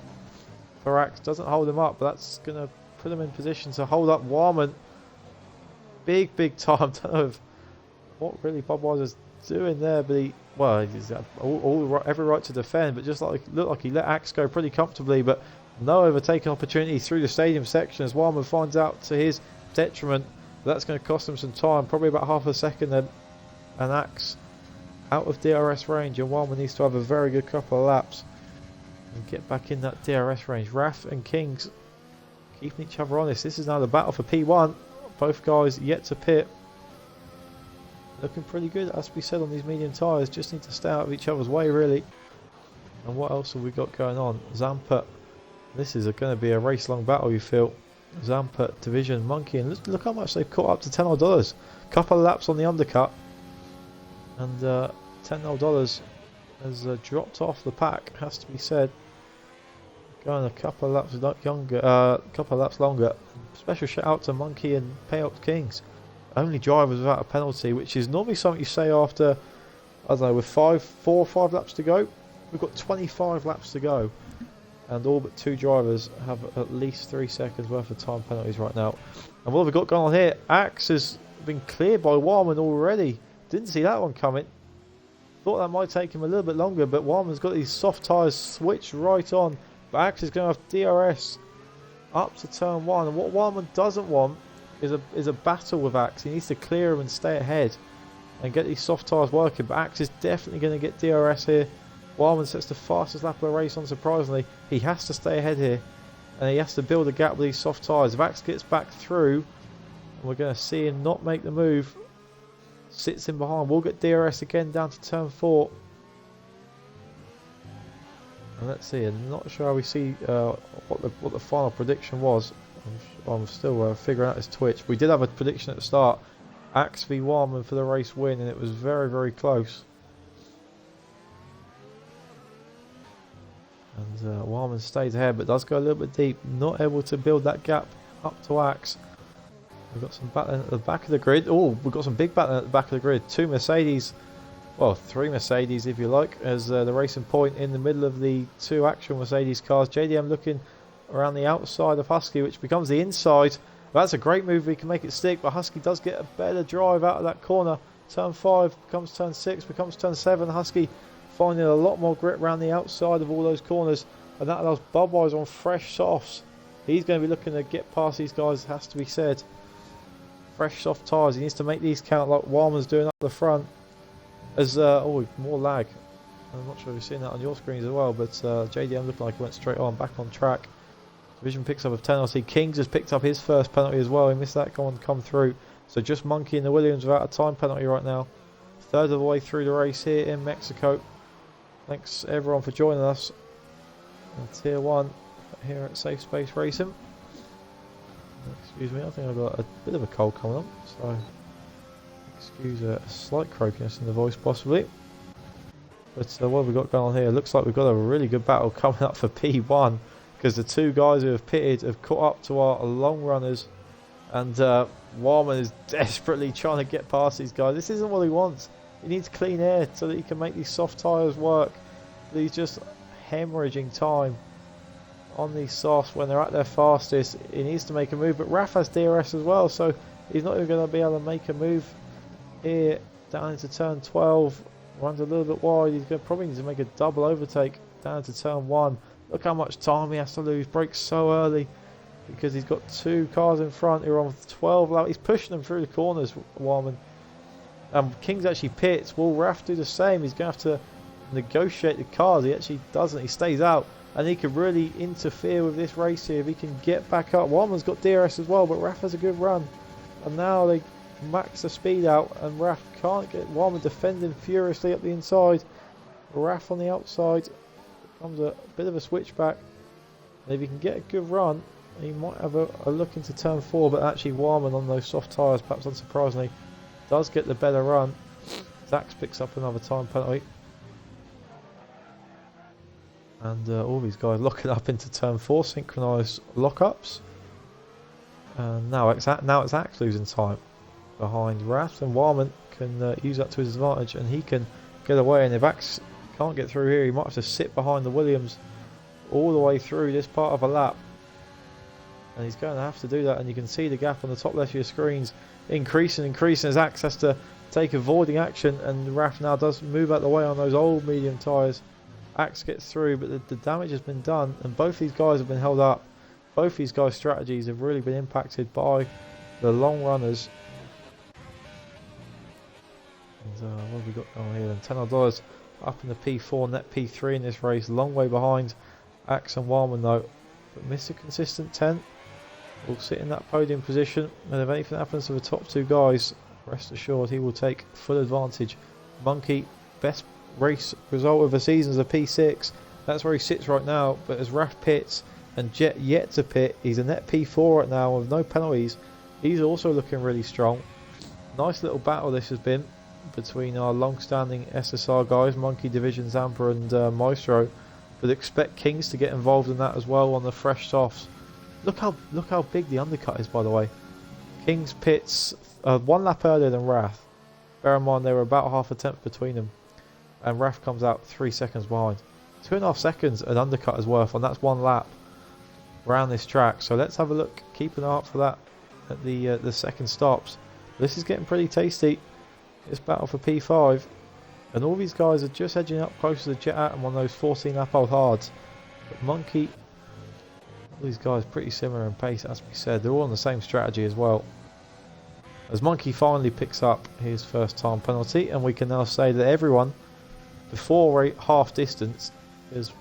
for Axe, doesn't hold him up, but that's going to put him in position to hold up Warman big time. Don't know what really Budweiser's doing there, but he's got every right to defend, but just looked like he let Axe go pretty comfortably, but no overtaking opportunity through the stadium section as Warman finds out to his detriment. That's going to cost him some time, probably about half a second then, and Axe out of DRS range, and Warman needs to have a very good couple of laps and get back in that DRS range. Raf and Kings keeping each other honest. This is now the battle for P1. Both guys yet to pit. Looking pretty good, as we said, on these medium tyres. Just need to stay out of each other's way, really. And what else have we got going on? Zampa. This is going to be a race-long battle, you feel. Zampa, Division, Monkey, and look how much they've caught up to $10. Couple of laps on the undercut, and $10 has dropped off the pack, has to be said. Going a couple of laps couple of laps longer. Special shout out to Monkey and Payout Kings. Only drivers without a penalty, which is normally something you say after, I don't know, with 4 or 5 laps to go. We've got 25 laps to go, and all but 2 drivers have at least 3 seconds worth of time penalties right now. And what have we got going on here? Axe has been cleared by Warman already. Didn't see that one coming. Thought that might take him a little bit longer, but Warman's got these soft tyres switched right on. But Axe is going to have DRS up to turn 1, and what Warman doesn't want is a battle with Axe. He needs to clear him and stay ahead and get these soft tyres working, but Axe is definitely going to get DRS here. Warman sets the fastest lap of the race, unsurprisingly. He has to stay ahead here, and he has to build a gap with these soft tyres. If Axe gets back through, and we're going to see him not make the move, sits in behind, we'll get DRS again down to turn 4. And let's see, I'm not sure how we see what the final prediction was. I'm still figuring out this Twitch. We did have a prediction at the start. Axe v Warman for the race win, and it was very, very close. And Warman stays ahead, but does go a little bit deep. Not able to build that gap up to Axe. We've got some battling at the back of the grid. Oh, we've got some big battling at the back of the grid. 2 Mercedes. Well, 3 Mercedes if you like, as the racing point in the middle of the 2 actual Mercedes cars. JDM looking around the outside of Husky, which becomes the inside. That's a great move, we can make it stick, but Husky does get a better drive out of that corner. Turn 5 becomes turn 6, becomes turn 7. Husky finding a lot more grip around the outside of all those corners, and that allows Budweiser on fresh softs. He's going to be looking to get past these guys, has to be said. Fresh soft tyres, he needs to make these count like Warman's doing up the front. As oh, more lag. I'm not sure if you've seen that on your screens as well, but JDM looking like he went straight on, back on track. Division picks up a penalty. Kings has picked up his first penalty as well. He missed that one come through. So just Monkey and the Williams without a time penalty right now. Third of the way through the race here in Mexico. Thanks everyone for joining us in Tier 1 here at Safe Space Racing. Excuse me, I think I've got a bit of a cold coming up, so excuse a slight croakiness in the voice possibly. But what have we got going on here? Looks like we've got a really good battle coming up for P1, because the 2 guys who have pitted have caught up to our long runners, and Warman is desperately trying to get past these guys. This isn't what he wants. He needs clean air so that he can make these soft tyres work. But he's just hemorrhaging time on these softs when they're at their fastest. He needs to make a move, but Raf has DRS as well, so he's not even going to be able to make a move here down into turn 12. Runs a little bit wide. He's going to probably need to make a double overtake down into turn 1. Look how much time he has to lose. Brakes so early because he's got 2 cars in front who are on 12 laps. He's pushing them through the corners, Warman. Kings actually pits. Will Raf do the same? He's going to have to negotiate the cars. He actually doesn't. He stays out, and he could really interfere with this race here if he can get back up. Warman's got DRS as well, but Raf has a good run, and now they max the speed out, and Raf can't get Warman defending furiously up the inside. Raf on the outside. Comes a bit of a switchback, and if he can get a good run, he might have a look into turn 4, but actually Warman on those soft tyres, perhaps unsurprisingly, does get the better run. Zax picks up another time penalty, and all these guys locking up into turn 4, synchronised lockups, and now it's Zax losing time behind Raf, and Warman can use that to his advantage, and he can get away. And if Zax can't get through here, he might have to sit behind the Williams all the way through this part of a lap, and he's going to have to do that. And you can see the gap on the top left of your screens increasing as Axe has to take avoiding action, and Raf now does move out the way on those old medium tyres. Axe gets through, but the damage has been done, and both these guys have been held up. Both these guys' strategies have really been impacted by the long runners. And what have we got going here then? $10 up in the P4, net P3 in this race, long way behind Axe and Warman though. But Mr. Consistent 10 will sit in that podium position, and if anything happens to the top 2 guys, rest assured he will take full advantage. Monkey, best race result of the season is a P6. That's where he sits right now, but as Raf pits and Jet yet to pit, he's a net P4 right now with no penalties. He's also looking really strong. Nice little battle this has been between our long-standing SSR guys, Monkey, Division, Zampa and Maestro, but expect Kings to get involved in that as well on the fresh softs. Look how big the undercut is, by the way. Kings pits 1 lap earlier than Wrath. Bear in mind they were about half a tenth between them, and Wrath comes out 3 seconds behind. 2.5 seconds an undercut is worth, and that's 1 lap around this track. So let's have a look. Keep an eye out for that at the second stops. This is getting pretty tasty. This battle for P5, and all these guys are just edging up closer to Jet Atom on those 14 lap old hards. But Monkey, all these guys pretty similar in pace, as we said. They're all on the same strategy as well. As Monkey finally picks up his first time penalty, and we can now say that everyone before half distance has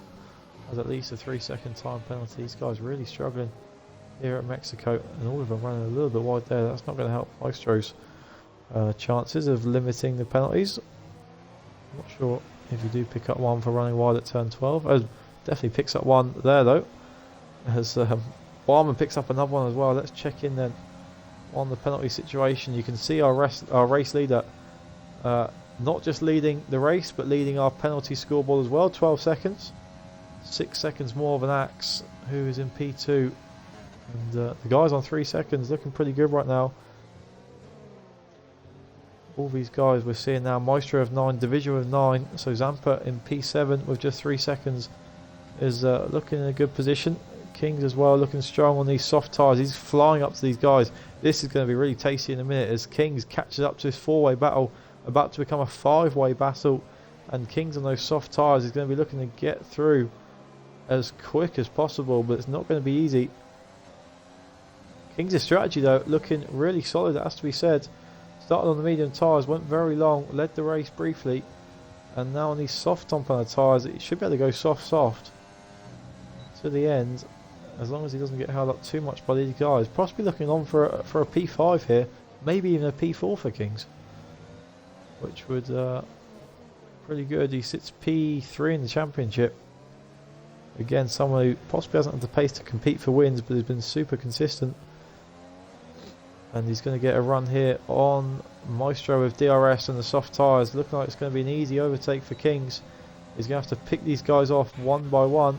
at least a 3-second time penalty. These guys really struggling here at Mexico, and all of them running a little bit wide there. That's not going to help Maestro's chances of limiting the penalties. I'm not sure if you do pick up one for running wide at turn 12. Oh, definitely picks up one there though. As Barman picks up another one as well. Let's check in then on the penalty situation. You can see our race leader not just leading the race, but leading our penalty scoreboard as well. 12 seconds. 6 seconds more than Axe, who is in P2. And the guys on 3 seconds looking pretty good right now. All these guys we're seeing now. Maestro of 9, Division of 9. So Zampa in P7 with just 3 seconds is looking in a good position. Kings as well looking strong on these soft tyres. He's flying up to these guys. This is going to be really tasty in a minute as Kings catches up to this 4-way battle, about to become a 5-way battle, and Kings on those soft tyres is going to be looking to get through as quick as possible, but it's not going to be easy. Kings' strategy though looking really solid, that has to be said. Started on the medium tyres, went very long, led the race briefly, and now on these soft Tompana tyres it should be able to go soft to the end, as long as he doesn't get held up too much by these guys. Possibly looking on for a P5 here, maybe even a P4 for Kings, which would pretty good. He sits P3 in the championship. Again, someone who possibly hasn't had the pace to compete for wins, but has been super consistent. And he's going to get a run here on Maestro with DRS and the soft tyres. Looking like it's going to be an easy overtake for Kings. He's going to have to pick these guys off one by one.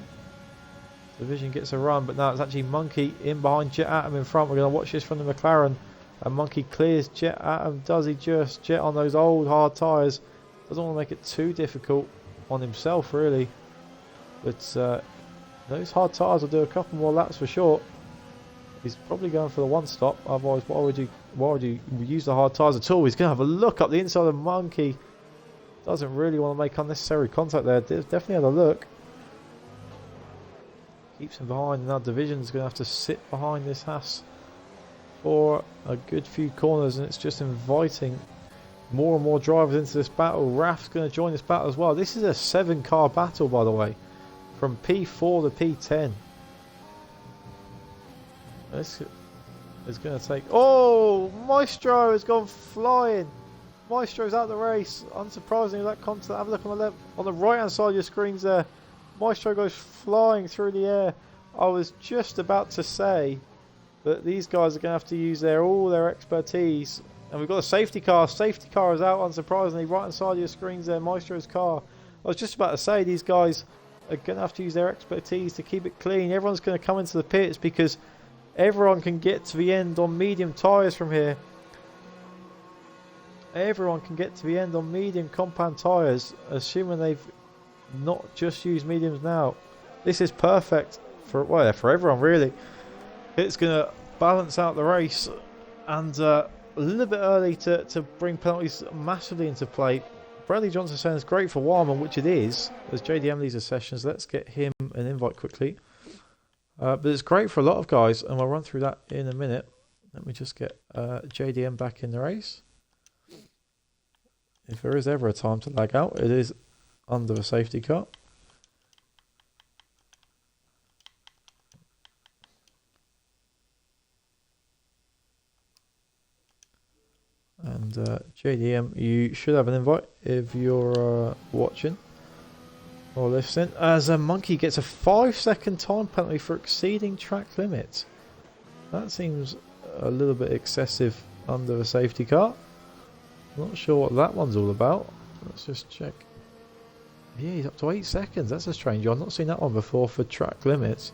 Division gets a run, but now it's actually Monkey in behind Jet Atom in front. We're going to watch this from the McLaren. And Monkey clears Jet Atom. Does he just? Jet on those old hard tyres. Doesn't want to make it too difficult on himself, really. But those hard tyres will do a couple more laps for sure. He's probably going for the one stop. Otherwise, why would you use the hard tyres at all? He's going to have a look up the inside of Monkey. Doesn't really want to make unnecessary contact there. Definitely had a look. Keeps him behind. Now Division's going to have to sit behind this Haas for a good few corners, and it's just inviting more and more drivers into this battle. Raf's going to join this battle as well. This is a 7-car battle, by the way, from P4 to P10. This is going to take... Oh! Maestro has gone flying. Maestro's out of the race. Unsurprisingly, that contact. Have a look on the left, on the right hand side of your screens there. Maestro goes flying through the air. I was just about to say that these guys are going to have to use all their expertise. And we've got a safety car. Safety car is out, unsurprisingly. Right hand side of your screens there, Maestro's car. I was just about to say these guys are going to have to use their expertise to keep it clean. Everyone's going to come into the pits because everyone can get to the end on medium tyres from here. Everyone can get to the end on medium compound tyres, assuming they've not just used mediums now. This is perfect for everyone, really. It's going to balance out the race, and a little bit early to bring penalties massively into play. Bradley Johnson saying it's great for Warman, which it is, as JDM leads the sessions. Let's get him an invite quickly. But it's great for a lot of guys, and we'll run through that in a minute. Let me just get JDM back in the race. If there is ever a time to lag out, it is under the safety car. And JDM, you should have an invite if you're watching or listening. As a Monkey gets a 5-second time penalty for exceeding track limits. That seems a little bit excessive under the safety car. Not sure what that one's all about. Let's just check Yeah, he's up to 8 seconds. That's a strange one. I've not seen that one before for track limits.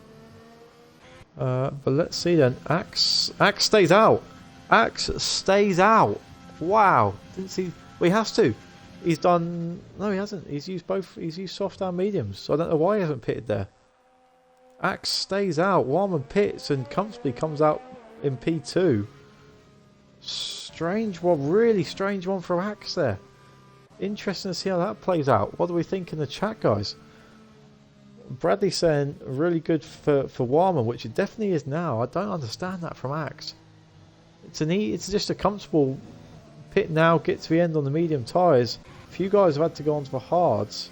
But let's see then. Axe stays out. Axe stays out. Wow. Didn't see. Well, he has to. He's done. No, he hasn't. He's used both. He's used soft and mediums. So I don't know why he hasn't pitted there. Axe stays out. Warman pits and comfortably comes out in P2. Strange one. Really strange one for Axe there. Interesting to see how that plays out. What do we think in the chat, guys? Bradley saying really good for Warman, which it definitely is now. I don't understand that from Axe. It's just a comfortable pit now, get to the end on the medium tyres. A few guys have had to go onto the hards.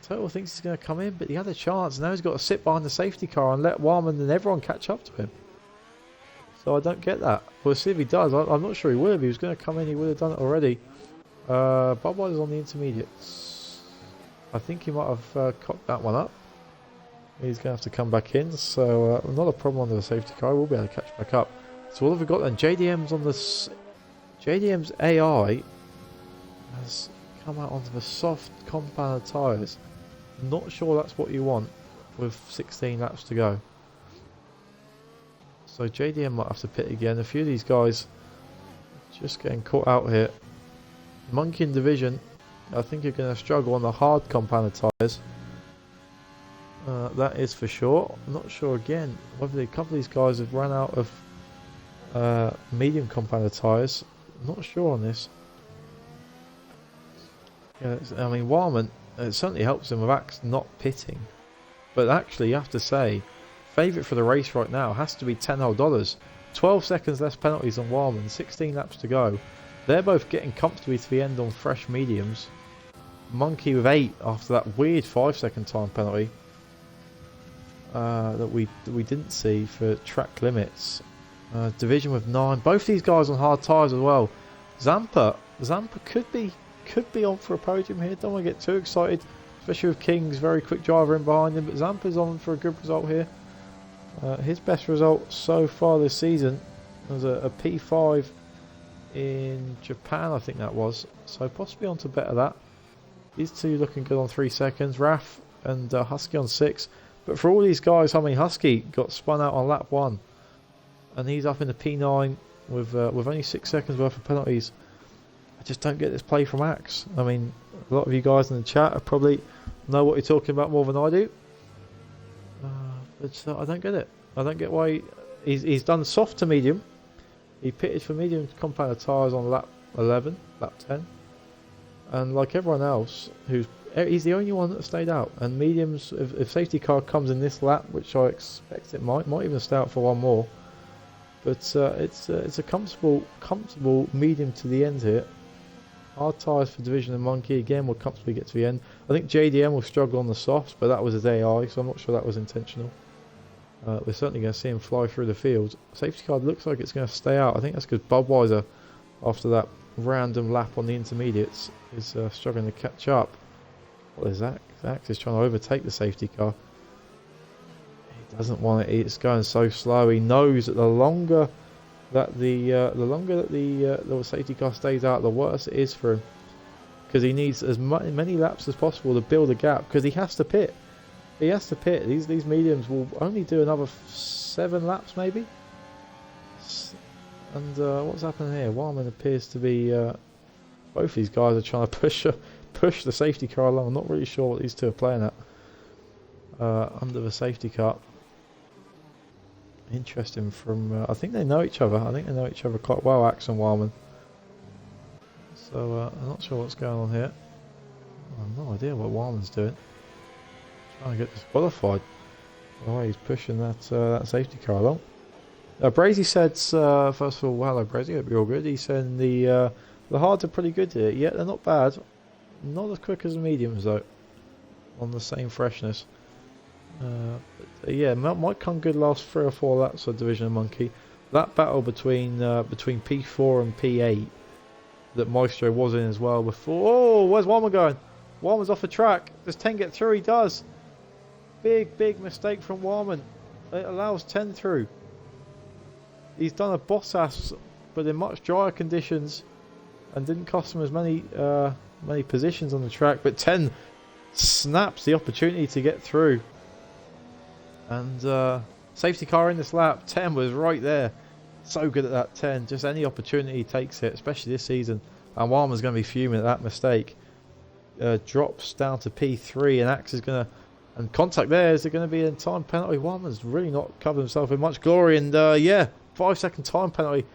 Total thinks he's going to come in, but he had a chance. Now he's got to sit behind the safety car and let Warman and everyone catch up to him. So I don't get that. We'll see if he does. I'm not sure he will. If he was going to come in, he would have done it already. Budweiser's on the intermediates. I think he might have cocked that one up. He's going to have to come back in. So not a problem under the safety car. We'll be able to catch back up. So what have we got then? JDM's on this. JDM's AI has come out onto the soft compound tyres. Not sure that's what you want with 16 laps to go. So JDM might have to pit again. A few of these guys just getting caught out here. Monkey and Division, I think you're going to struggle on the hard compound tyres. That is for sure. I'm not sure again whether a couple of these guys have run out of medium compound tyres. I'm not sure on this. Yeah, I mean, Warman, it certainly helps him with Axe not pitting. But actually, you have to say, favourite for the race right now has to be $10. 12 seconds less penalties on Warman, 16 laps to go. They're both getting comfortably to the end on fresh mediums. Monkey with 8 after that weird 5-second time penalty that we didn't see for track limits. Division with 9. Both these guys on hard tyres as well. Zampa could be on for a podium here. Don't want to get too excited, especially with King's very quick driver in behind him. But Zampa's on for a good result here. His best result so far this season was a P5 in Japan, I think that was. So possibly on to better that. These two looking good on 3 seconds. Raf and Husky on 6. But for all these guys, I mean, Husky got spun out on lap 1. And he's up in the P9 with only 6 seconds worth of penalties. I just don't get this play from Axe. I mean, a lot of you guys in the chat probably know what you're talking about more than I do. But I don't get it. I don't get why he's done soft to medium. He pitted for medium compound tyres on lap 11, lap 10. And like everyone else, he's the only one that stayed out. And mediums, if safety car comes in this lap, which I expect it might even stay out for one more. But it's a comfortable medium to the end here. Hard tyres for Division and Monkey. Again, will comfortably get to the end. I think JDM will struggle on the softs, but that was his AI, so I'm not sure that was intentional. We're certainly going to see him fly through the field. Safety car looks like it's going to stay out. I think that's because Budweiser, after that random lap on the intermediates, is struggling to catch up. What is that? Axe is trying to overtake the safety car. He doesn't want it. It's going so slow. He knows that the longer that the safety car stays out, the worse it is for him. Because he needs as many laps as possible to build a gap. Because he has to pit. He has to pit. These mediums will only do another 7 laps maybe. And what's happening here? Warman appears to be. Both these guys are trying to push the safety car along. I'm not really sure what these two are playing at under the safety car. Interesting from... I think they know each other. I think they know each other quite well, Axe and Warman. So I'm not sure what's going on here. I have no idea what Warman's doing. Trying to get disqualified. Oh, he's pushing that safety car along. Brazy said, first of all, well, hello Brazy, hope you're all good. He said the hards are pretty good here. Yeah, they're not bad. Not as quick as the mediums though. On the same freshness. But yeah, might come good last 3 or 4 laps of Division and Monkey. That battle between P4 and P8 that Maestro was in as well before. Oh, where's Warman going? Warman's off the track. Does 10 get through? He does. Big mistake from Warman. It allows 10 through. He's done a boss ass, but in much drier conditions, and didn't cost him as many many positions on the track, but 10 snaps the opportunity to get through. And safety car in this lap. 10 was right there. So good at that 10. Just any opportunity takes it, especially this season. And Warman's going to be fuming at that mistake. Drops down to P3, and Axe is going to... And contact there. Is there going to be a time penalty? Warman's really not covered himself in much glory. And yeah, 5-second time penalty.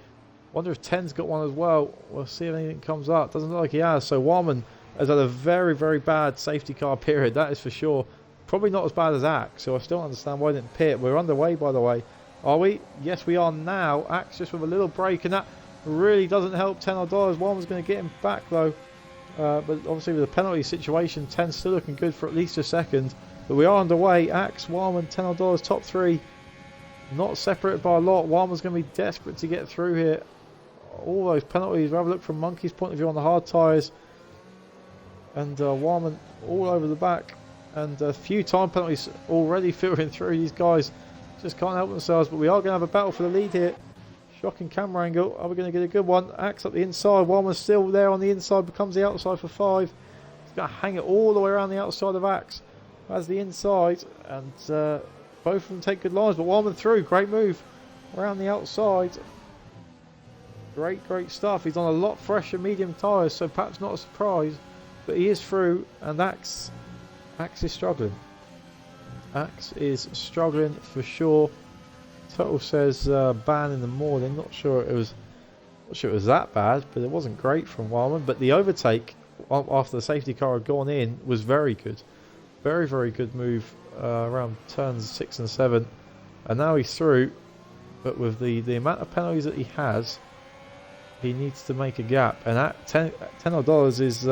Wonder if 10's got one as well. We'll see if anything comes up. Doesn't look like he has. So Warman has had a very, very bad safety car period. That is for sure. Probably not as bad as Axe. So I still don't understand why he didn't pit. We're underway, by the way. Are we? Yes, we are now. Axe just with a little break. And that really doesn't help $10. Warman's going to get him back, though. But obviously with the penalty situation, 10's still looking good for at least a second. But we are underway. Axe, Warman, $10 top 3. Not separated by a lot. Warman's going to be desperate to get through here. All those penalties. We'll have a look from Monkey's point of view on the hard tyres. And Warman all over the back. And a few time penalties already filtering through. These guys just can't help themselves. But we are going to have a battle for the lead here. Shocking camera angle. Are we going to get a good one? Axe up the inside. Warman's still there on the inside. Becomes the outside for 5. He's going to hang it all the way around the outside of Axe. As the inside. And both of them take good lines. But Warman through. Great move. Around the outside. Great stuff. He's on a lot fresher medium tyres. So perhaps not a surprise. But he is through. And Axe is struggling. Axe is struggling for sure. Total says ban in the morning. Not sure it was that bad, but it wasn't great from Warman. But the overtake after the safety car had gone in was very good. Very good move around turns 6 and 7. And now he's through. But with the amount of penalties that he has, he needs to make a gap. And at $10 is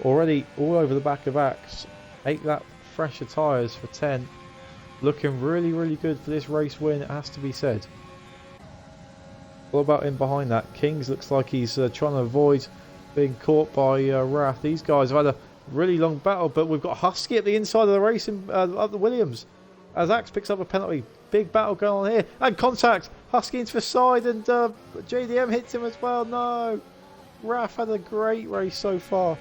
already all over the back of Axe. 8 lap fresher tyres for 10. Looking really good for this race win, it has to be said. What about in behind that? Kings looks like he's trying to avoid being caught by Raph. These guys have had a really long battle, but we've got Husky at the inside of the race up the Williams. As Axe picks up a penalty. Big battle going on here. And contact! Husky into the side, and JDM hits him as well. No! Raph had a great race so far.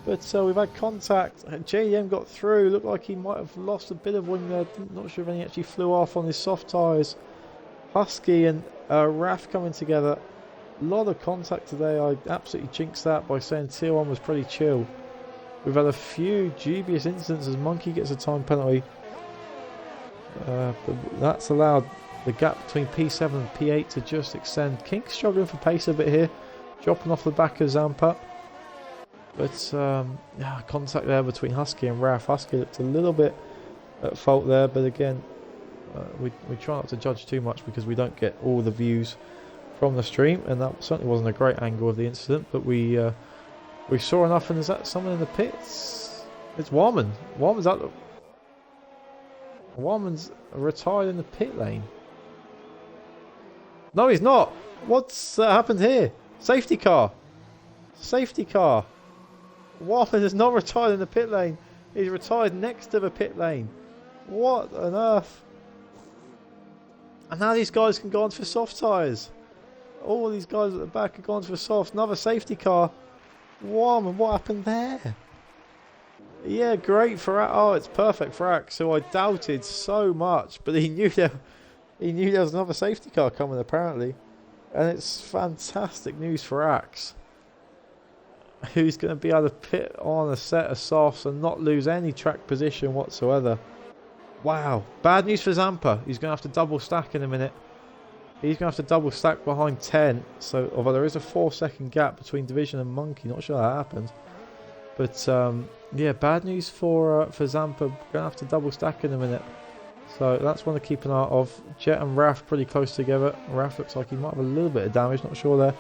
But we've had contact. JDM got through. Looked like he might have lost a bit of wing there. Not sure if any actually flew off on his soft tyres. Husky and Raph coming together. A lot of contact today. I absolutely jinxed that by saying tier 1 was pretty chill. We've had a few dubious incidents as Monkey gets a time penalty. But that's allowed the gap between P7 and P8 to just extend. King's struggling for pace a bit here. Dropping off the back of Zampa. But contact there between Husky and Raph. Husky looked a little bit at fault there, but again, we try not to judge too much because we don't get all the views from the stream, and that certainly wasn't a great angle of the incident. But we saw enough. And is that someone in the pits? It's Warman. Warman's retired in the pit lane. No, he's not. What's happened here? Safety car. Warman is not retired in the pit lane. He's retired next to the pit lane. What on earth? And now these guys can go on for soft tyres. All these guys at the back are going for soft. Another safety car. Warman, what happened there? Yeah, great for Axe. Oh, it's perfect for Axe. So I doubted so much, but he knew there was another safety car coming apparently, and it's fantastic news for Axe, who's going to be able to pit on a set of softs and not lose any track position whatsoever. Wow. Bad news for Zampa. He's going to have to double stack in a minute. He's going to have to double stack behind 10. So, although there is a 4-second gap between Division and Monkey, not sure that happens. But yeah, bad news for Zampa. Going to have to double stack in a minute. So that's one to keep an eye of. Jet and Raph pretty close together. Raph looks like he might have a little bit of damage, not sure there.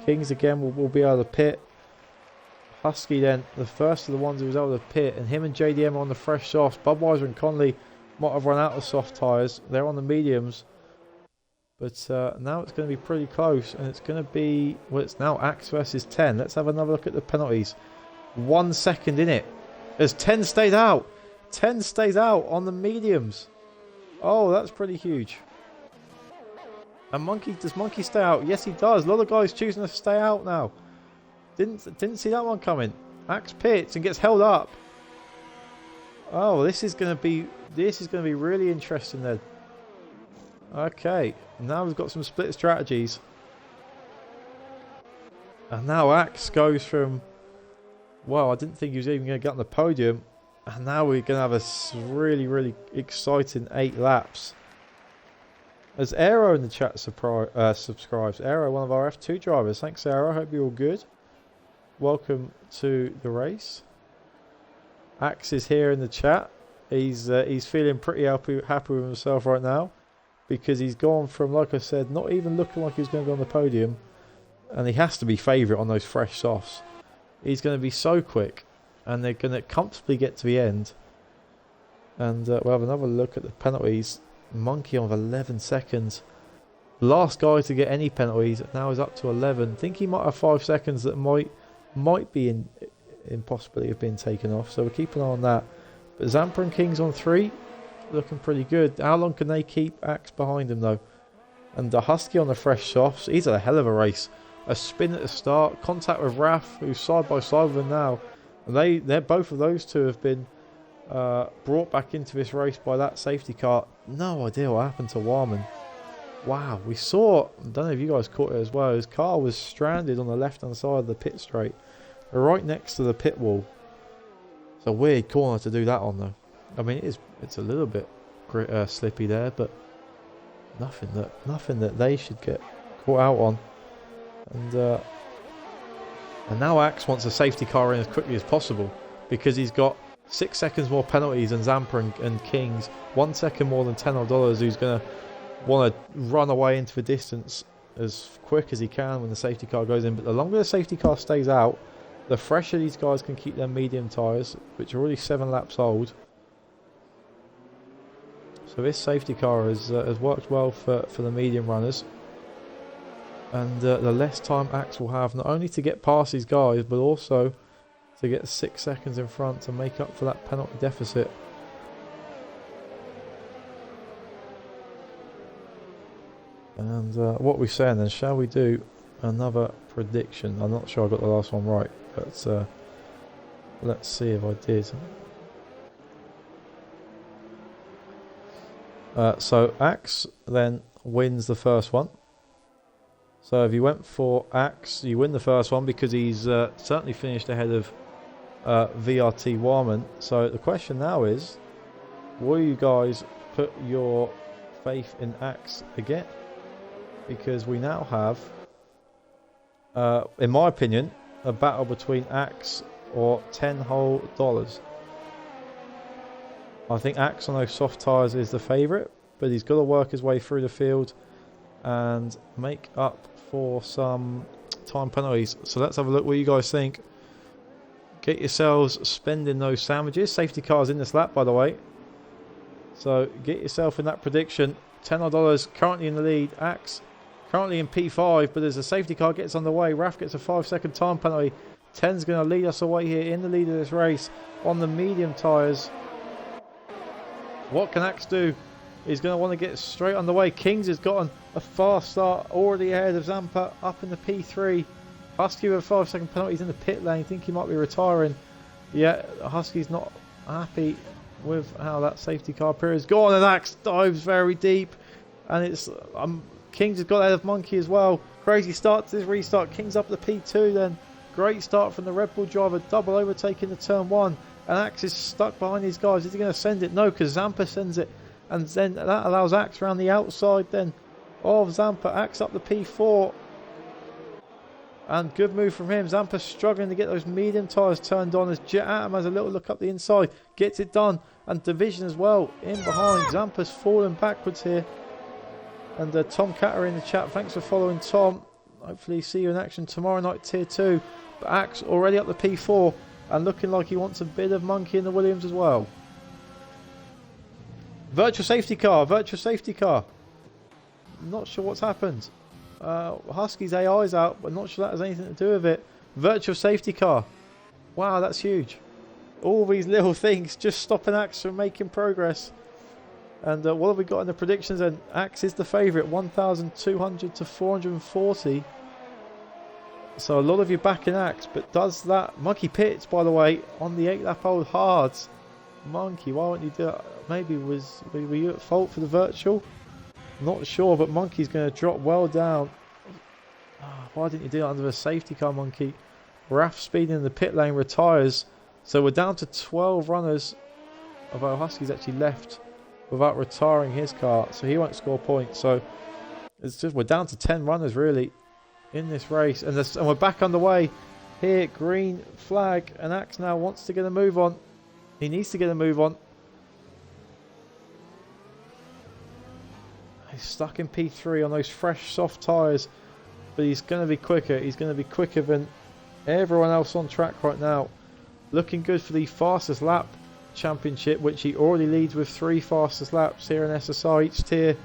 Kings again will be able to pit. Husky then, the first of the ones who was able to pit, and him and JDM are on the fresh softs. Budweiser and Conley might have run out of soft tyres. They're on the mediums. But now it's going to be pretty close, and it's going to be, well, it's now Axe versus 10. Let's have another look at the penalties. 1 second in it. As 10 stayed out. 10 stays out on the mediums. Oh, that's pretty huge. And does Monkey stay out? Yes, he does. A lot of guys choosing to stay out now. Didn't see that one coming. Axe pits and gets held up. Oh, this is going to be really interesting then. Okay, now we've got some split strategies. And now Axe goes from, well, I didn't think he was even going to get on the podium. And now we're going to have a really, really exciting 8 laps. As Aero in the chat subscribes. Aero, one of our F2 drivers. Thanks, Aero. Hope you're all good. Welcome to the race. Axe is here in the chat. He's feeling pretty happy with himself right now. Because he's gone from, like I said, not even looking like he's going to go on the podium. And he has to be favourite on those fresh softs. He's going to be so quick. And they're going to comfortably get to the end. And we'll have another look at the penalties. Monkey on 11 seconds. Last guy to get any penalties. Now is up to 11. Think he might have 5 seconds that might be in possibility of being taken off. So we'll keep an eye on that. But Zampa and Kings on 3. Looking pretty good. How long can they keep Axe behind him though? And the Husky on the fresh softs. He's had a hell of a race. A spin at the start. Contact with Raf, who's side by side with him now. And they're both of those two have been brought back into this race by that safety car. No idea what happened to Warman. Wow, we saw, I don't know if you guys caught it as well, his car was stranded on the left hand side of the pit straight, right next to the pit wall. It's a weird corner to do that on though. I mean it's a little bit slippy there, but nothing that they should get caught out on. And now Axe wants a safety car in as quickly as possible because he's got 6 seconds more penalties than Zampa and Kings, 1 second more than $10, who's going to want to run away into the distance as quick as he can when the safety car goes in. But the longer the safety car stays out, the fresher these guys can keep their medium tyres, which are already 7 laps old. So this safety car has worked well for the medium runners. And the less time Axe will have, not only to get past these guys, but also to get 6 seconds in front to make up for that penalty deficit. And what we're saying then, shall we do another prediction? I'm not sure I got the last one right, but let's see if I did. So Axe then wins the first one. So if you went for Axe, you win the first one because he's certainly finished ahead of VRT Warman. So the question now is, will you guys put your faith in Axe again? Because we now have, in my opinion, a battle between Axe or $10 whole. I think Axe on those soft tyres is the favourite, but he's got to work his way through the field and make up for some time penalties. So let's have a look what you guys think. Get yourselves spending those sandwiches. Safety cars in this lap, by the way. So get yourself in that prediction. $10 currently in the lead. Axe currently in P5, but as the safety car gets on the way, Raf gets a 5-second time penalty. 10's going to lead us away here in the lead of this race on the medium tyres. What can Axe do? He's going to want to get straight on the way. Kings has gotten a fast start, already ahead of Zampa, up in the P3. Husky with a 5-second penalty. He's in the pit lane. Think he might be retiring. Yeah, Husky's not happy with how that safety car period has gone, and Axe dives very deep. And it's Kings has got ahead of Monkey as well. Crazy start to this restart. Kings up the P2 then. Great start from the Red Bull driver. Double overtaking the turn 1. And Axe is stuck behind these guys. Is he going to send it? No, because Zampa sends it. And then that allows Axe around the outside then of Zampa. Axe up the P4. And good move from him. Zampa struggling to get those medium tyres turned on as Jet Atom has a little look up the inside. Gets it done. And Division as well in behind. Zampa's falling backwards here. And Tom Catter in the chat. Thanks for following, Tom. Hopefully see you in action tomorrow night, Tier 2. But Axe already up the P4. And looking like he wants a bit of Monkey in the Williams as well. Virtual safety car. Virtual safety car. Not sure what's happened. Husky's AI's out, but not sure that has anything to do with it. Virtual safety car. Wow, that's huge. All these little things just stopping Axe from making progress. And what have we got in the predictions then? Axe is the favourite. 1,200 to 440. So a lot of you backing Axe, but does that... Monkey pits, by the way, on the 8-lap old hards. Monkey, why won't you do it? Maybe were you at fault for the virtual? Not sure, but Monkey's going to drop well down. Why didn't you do it under a safety car, Monkey? Raf speeding in the pit lane retires. So we're down to 12 runners. Although Husky's actually left without retiring his car, so he won't score points. So it's just we're down to 10 runners really in this race, and we're back underway here. Green flag, and Axe now wants to get a move on. He needs to get a move on. He's stuck in P3 on those fresh soft tyres, but he's going to be quicker. He's going to be quicker than everyone else on track right now. Looking good for the fastest lap championship, which he already leads with 3 fastest laps here in SSR each tier,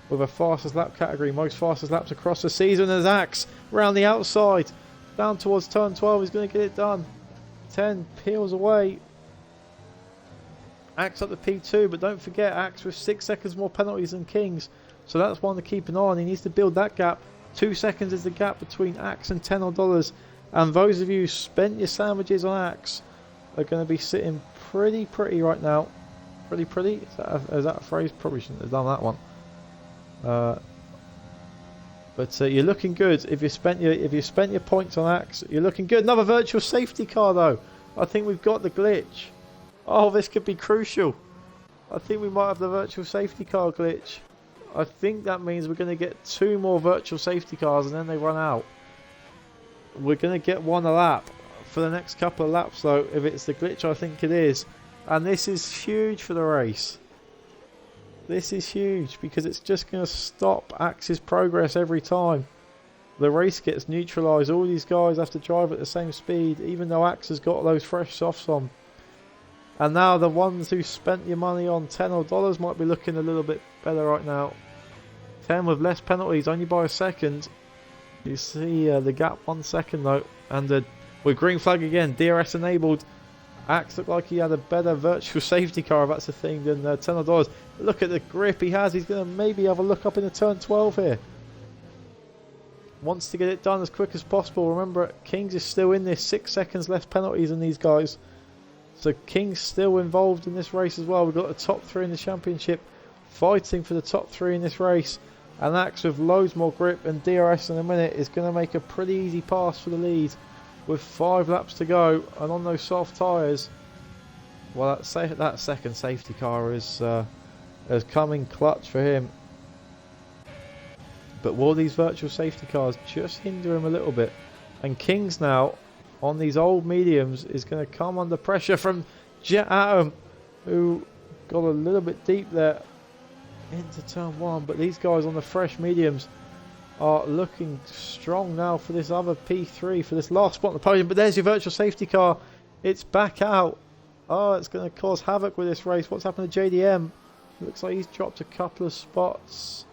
with a fastest lap category, most fastest laps across the season. As Axe round the outside down towards turn 12, he's going to get it done. 10 peels away. Axe up to P2, but don't forget Axe with 6 seconds more penalties than Kings, so that's one to keep an eye on. He needs to build that gap. 2 seconds is the gap between Axe and $10, and those of you who spent your sandwiches on Axe are going to be sitting pretty right now. Pretty? Is that a phrase? Probably shouldn't have done that one. But you're looking good. If you spent your points on Axe, you're looking good. Another virtual safety car though. I think we've got the glitch. Oh, this could be crucial. I think we might have the virtual safety car glitch. I think that means we're going to get 2 more virtual safety cars and then they run out. We're going to get 1 a lap for the next couple of laps though, if it's the glitch I think it is. And this is huge for the race. This is huge because it's just going to stop Axe's progress every time. The race gets neutralised. All these guys have to drive at the same speed, even though Axe has got those fresh softs on. And now the ones who spent your money on $10 might be looking a little bit better right now. 10 with less penalties, only by a second. You see the gap 1 second though. And with green flag again, DRS enabled. Axe looked like he had a better virtual safety car, if that's the thing, than $10. Look at the grip he has. He's going to maybe have a look up in the turn 12 here. Wants to get it done as quick as possible. Remember, Kings is still in this. 6 seconds less penalties than these guys. So King's still involved in this race as well. We've got the top 3 in the championship fighting for the top 3 in this race. And Axe with loads more grip and DRS in a minute is going to make a pretty easy pass for the lead with 5 laps to go. And on those soft tyres, well, that second safety car is coming clutch for him. But will these virtual safety cars just hinder him a little bit? And Kings now on these old mediums is going to come under pressure from Jet Atom, who got a little bit deep there into turn 1. But these guys on the fresh mediums are looking strong now for this other P3, for this last spot on the podium. But there's your virtual safety car. It's back out. Oh, it's going to cause havoc with this race. What's happened to JDM? Looks like he's dropped a couple of spots.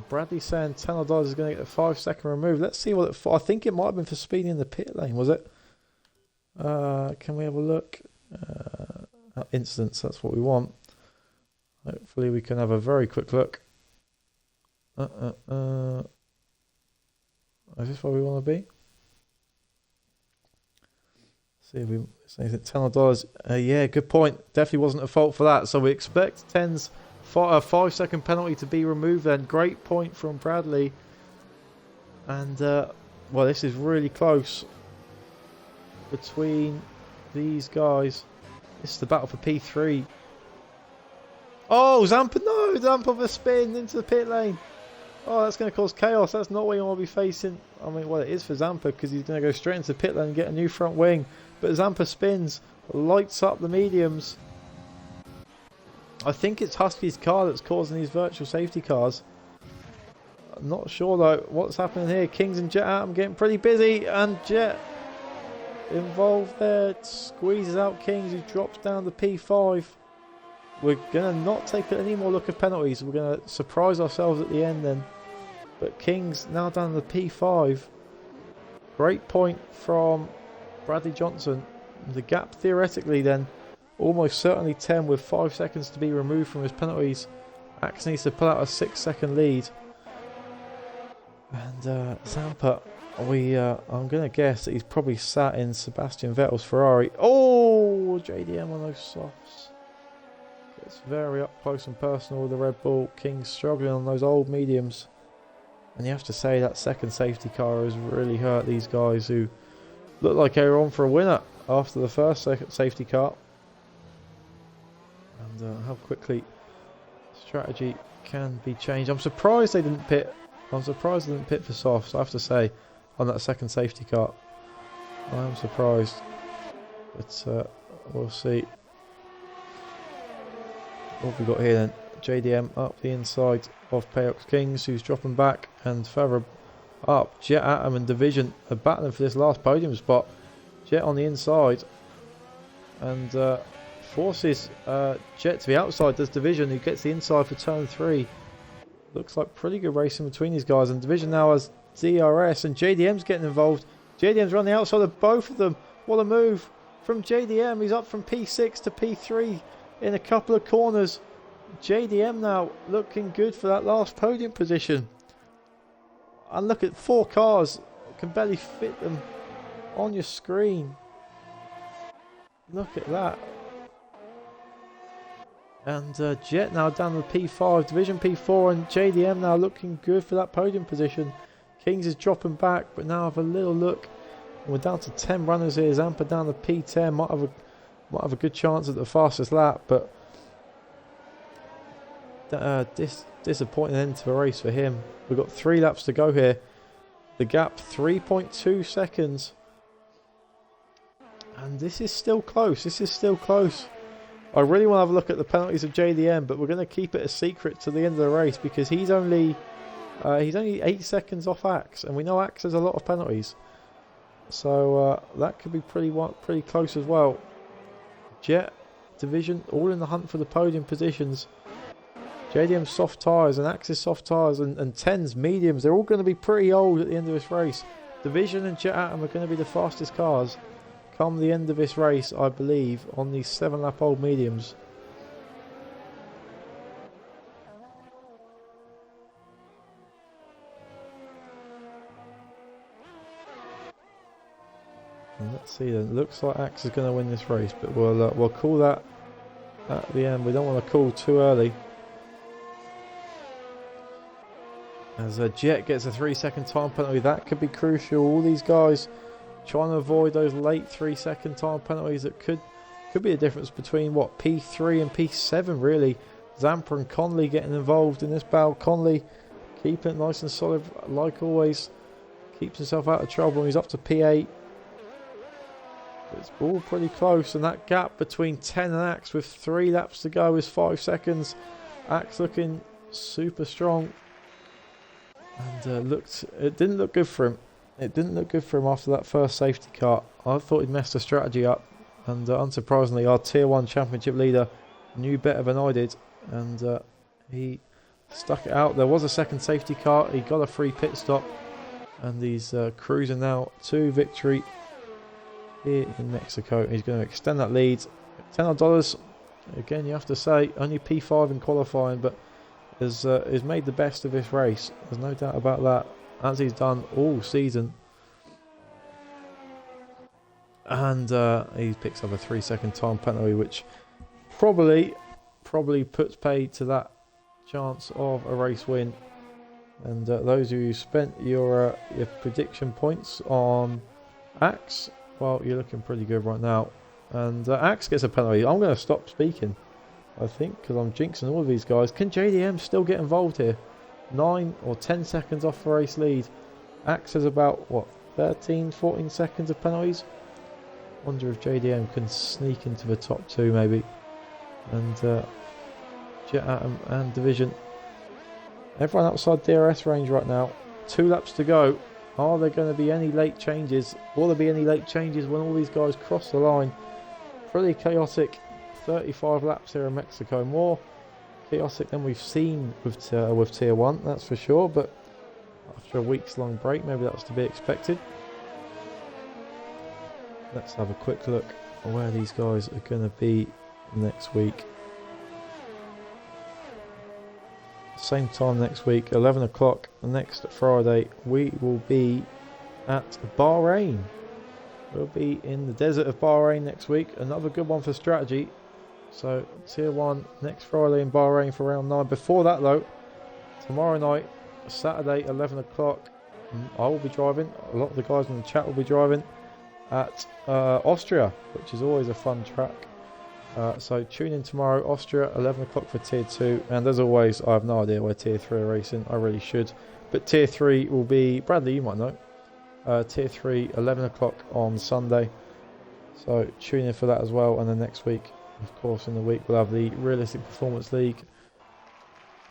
Bradley saying $10 is going to get a 5-second remove. Let's see what I think it might have been for speeding in the pit lane, was it? Can we have a look? Instance, that's what we want. Hopefully we can have a very quick look. Is this where we want to be? See if we say $10. Yeah, good point. Definitely wasn't a fault for that. So we expect 10's a 5-second penalty to be removed then. Great point from Bradley. And well, this is really close between these guys. This is the battle for P3. Oh, Zampa, no! Zampa with a spin into the pit lane. Oh, that's going to cause chaos. That's not what you want to be facing. I mean, well, it is for Zampa because he's going to go straight into the pit lane and get a new front wing. But Zampa spins, lights up the mediums. I think it's Husky's car that's causing these virtual safety cars. I'm not sure though what's happening here. Kings and Jet Atom getting pretty busy, and Jet involved there. Squeezes out Kings, who drops down to P5. We're going to not take any more look at penalties. We're going to surprise ourselves at the end then. But Kings now down to P5. Great point from Bradley Johnson. The gap theoretically then almost certainly 10 with 5 seconds to be removed from his penalties. Axe needs to pull out a 6-second lead. And Zampa, I'm going to guess that he's probably sat in Sebastian Vettel's Ferrari. Oh, JDM on those softs. It's very up close and personal with the Red Bull. King's struggling on those old mediums. And you have to say that second safety car has really hurt these guys who look like they were on for a winner after the first safety car. And how quickly strategy can be changed. I'm surprised they didn't pit. I'm surprised they didn't pit for softs, I have to say, on that second safety car. I am surprised. But we'll see. What have we got here then? JDM up the inside of Payox Kings, who's dropping back, and further up, Jet Atom and Division are battling for this last podium spot. Jet on the inside, and forces Jet to the outside. There's Division, who gets the inside for turn 3. Looks like pretty good racing between these guys, and Division now has DRS, and JDM's getting involved. JDM's running the outside of both of them. What a move from JDM. He's up from P6 to P3 in a couple of corners. JDM now looking good for that last podium position. And look at 4 cars. Can barely fit them on your screen. Look at that. And Jet now down to P5, Division P4, and JDM now looking good for that podium position. Kings is dropping back, but now have a little look. And we're down to 10 runners here. Zampa down to P10, might have a good chance at the fastest lap, but disappointing end to the race for him. We've got 3 laps to go here. The gap 3.2 seconds. And this is still close. This is still close. I really want to have a look at the penalties of JDM, but we're going to keep it a secret to the end of the race because he's only 8 seconds off Axe, and we know Axe has a lot of penalties. So that could be pretty close as well. Jet, Division, all in the hunt for the podium positions. JDM's soft tyres and Axe's soft tyres and 10's mediums, they're all going to be pretty old at the end of this race. Division and Jet Atom are going to be the fastest cars come the end of this race, I believe, on these 7-lap old mediums. And let's see then. Looks like Axe is going to win this race, but we'll call that at the end. We don't want to call too early. As Jet gets a 3-second time penalty, that could be crucial. All these guys trying to avoid those late 3-second time penalties that could be a difference between what P3 and P7 really. Zampa and Conley getting involved in this battle. Conley keeping it nice and solid like always. Keeps himself out of trouble. He's up to P8. It's all pretty close, and that gap between 10 and Axe with 3 laps to go is 5 seconds. Axe looking super strong. And it didn't look good for him. It didn't look good for him after that first safety car. I thought he'd messed the strategy up. And unsurprisingly, our Tier 1 Championship leader knew better than I did. And he stuck it out. There was a second safety car. He got a free pit stop. And he's cruising now to victory here in Mexico. He's going to extend that lead. $10. Again, you have to say, only P5 in qualifying, but has made the best of this race. There's no doubt about that, as he's done all season. And he picks up a 3-second time penalty, which probably puts paid to that chance of a race win. And those of you who spent your prediction points on Axe, well, you're looking pretty good right now. And Axe gets a penalty. I'm going to stop speaking, I think, because I'm jinxing all of these guys. Can JDM still get involved here? 9 or 10 seconds off the race lead. Axe has about, what, 13, 14 seconds of penalties? Wonder if JDM can sneak into the top 2 maybe. And Jet Atom and Division. Everyone outside DRS range right now. 2 laps to go. Are there going to be any late changes? Will there be any late changes when all these guys cross the line? Pretty chaotic 35 laps here in Mexico. More chaotic than we've seen with Tier 1, that's for sure. But after a week's long break, maybe that's to be expected. Let's have a quick look at where these guys are going to be next week. same time next week, 11 o'clock next Friday, we will be at Bahrain. We'll be in the desert of Bahrain next week. Another good one for strategy. So tier 1 next Friday in Bahrain for round 9. Before that though, tomorrow night, Saturday 11 o'clock, I will be driving. A lot of the guys in the chat will be driving at Austria, which is always a fun track. So tune in tomorrow, Austria, 11 o'clock for tier 2. And as always, I have no idea where tier 3 are racing. I really should. But tier 3 will be, Bradley, you might know. Tier 3, 11 o'clock on Sunday. So tune in for that as well. And then next week, of course, in the week, we'll have the Realistic Performance League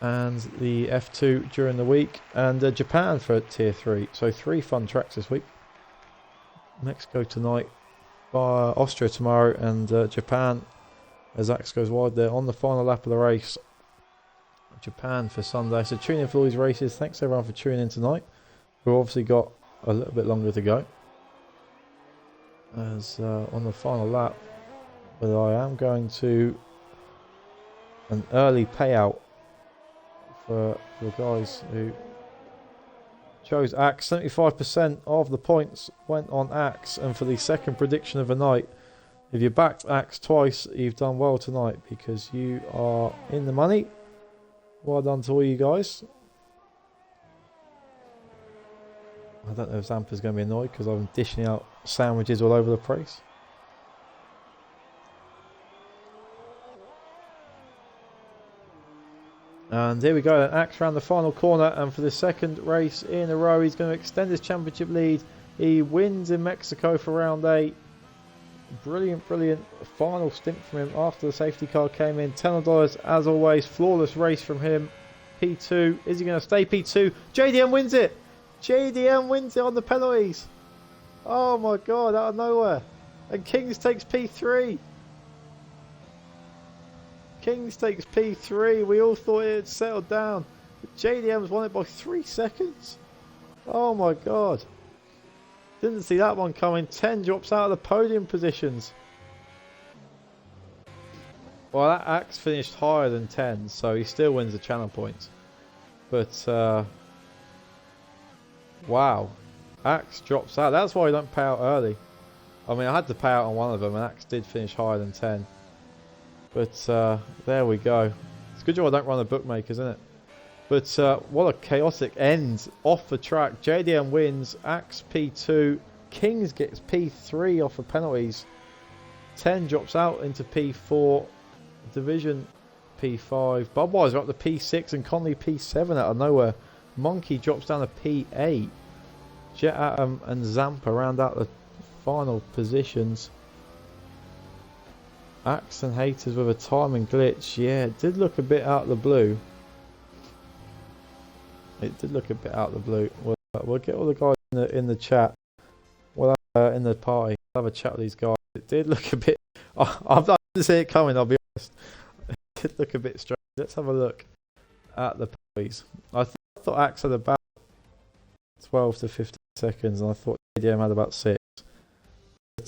and the F2 during the week. And Japan for tier 3. So 3 fun tracks this week. Mexico tonight, Austria tomorrow, and Japan as Axe goes wide there on the final lap of the race. Japan for Sunday. So tune in for all these races. Thanks everyone for tuning in tonight. We've obviously got a little bit longer to go as on the final lap, but I am going to an early payout for the guys who chose Axe. 75% of the points went on Axe, and for the second prediction of the night, if you backed Axe twice, you've done well tonight because you are in the money. Well done to all you guys. I don't know if Zampa's going to be annoyed because I'm dishing out sandwiches all over the place. And here we go, then Axe around the final corner, and for the second race in a row, he's going to extend his championship lead. He wins in Mexico for round 8. Brilliant, brilliant final stint from him after the safety car came in. $10 as always, flawless race from him. P2, is he going to stay P2? JDM wins it! JDM wins it on the penalties. Oh my god, out of nowhere. And Kings takes P3. Kings takes P3. We all thought it had settled down. But JDM's won it by 3 seconds. Oh my god. Didn't see that one coming. 10 drops out of the podium positions. Well, that Axe finished higher than 10, so he still wins the channel points. But, wow. Axe drops out. That's why I don't pay out early. I mean, I had to pay out on one of them, and Axe did finish higher than 10. But, there we go. It's a good job I don't run the bookmakers, isn't it? But, what a chaotic end off the track. JDM wins. Axe P2. Kings gets P3 off the penalties. 10 drops out into P4. Division P5. Budweiser up to P6 and Conley P7 out of nowhere. Monkey drops down to P8. Jet Atom and Zampa round out the final positions. Axe and Haters with a timing glitch. Yeah, it did look a bit out of the blue. It did look a bit out of the blue. We'll get all the guys in the chat. We'll have, in the party. We'll have a chat with these guys. It did look a bit... I didn't see it coming, I'll be honest. It did look a bit strange. Let's have a look at the parties. I thought Axe had about 12 to 15 seconds, and I thought JDM had about 6.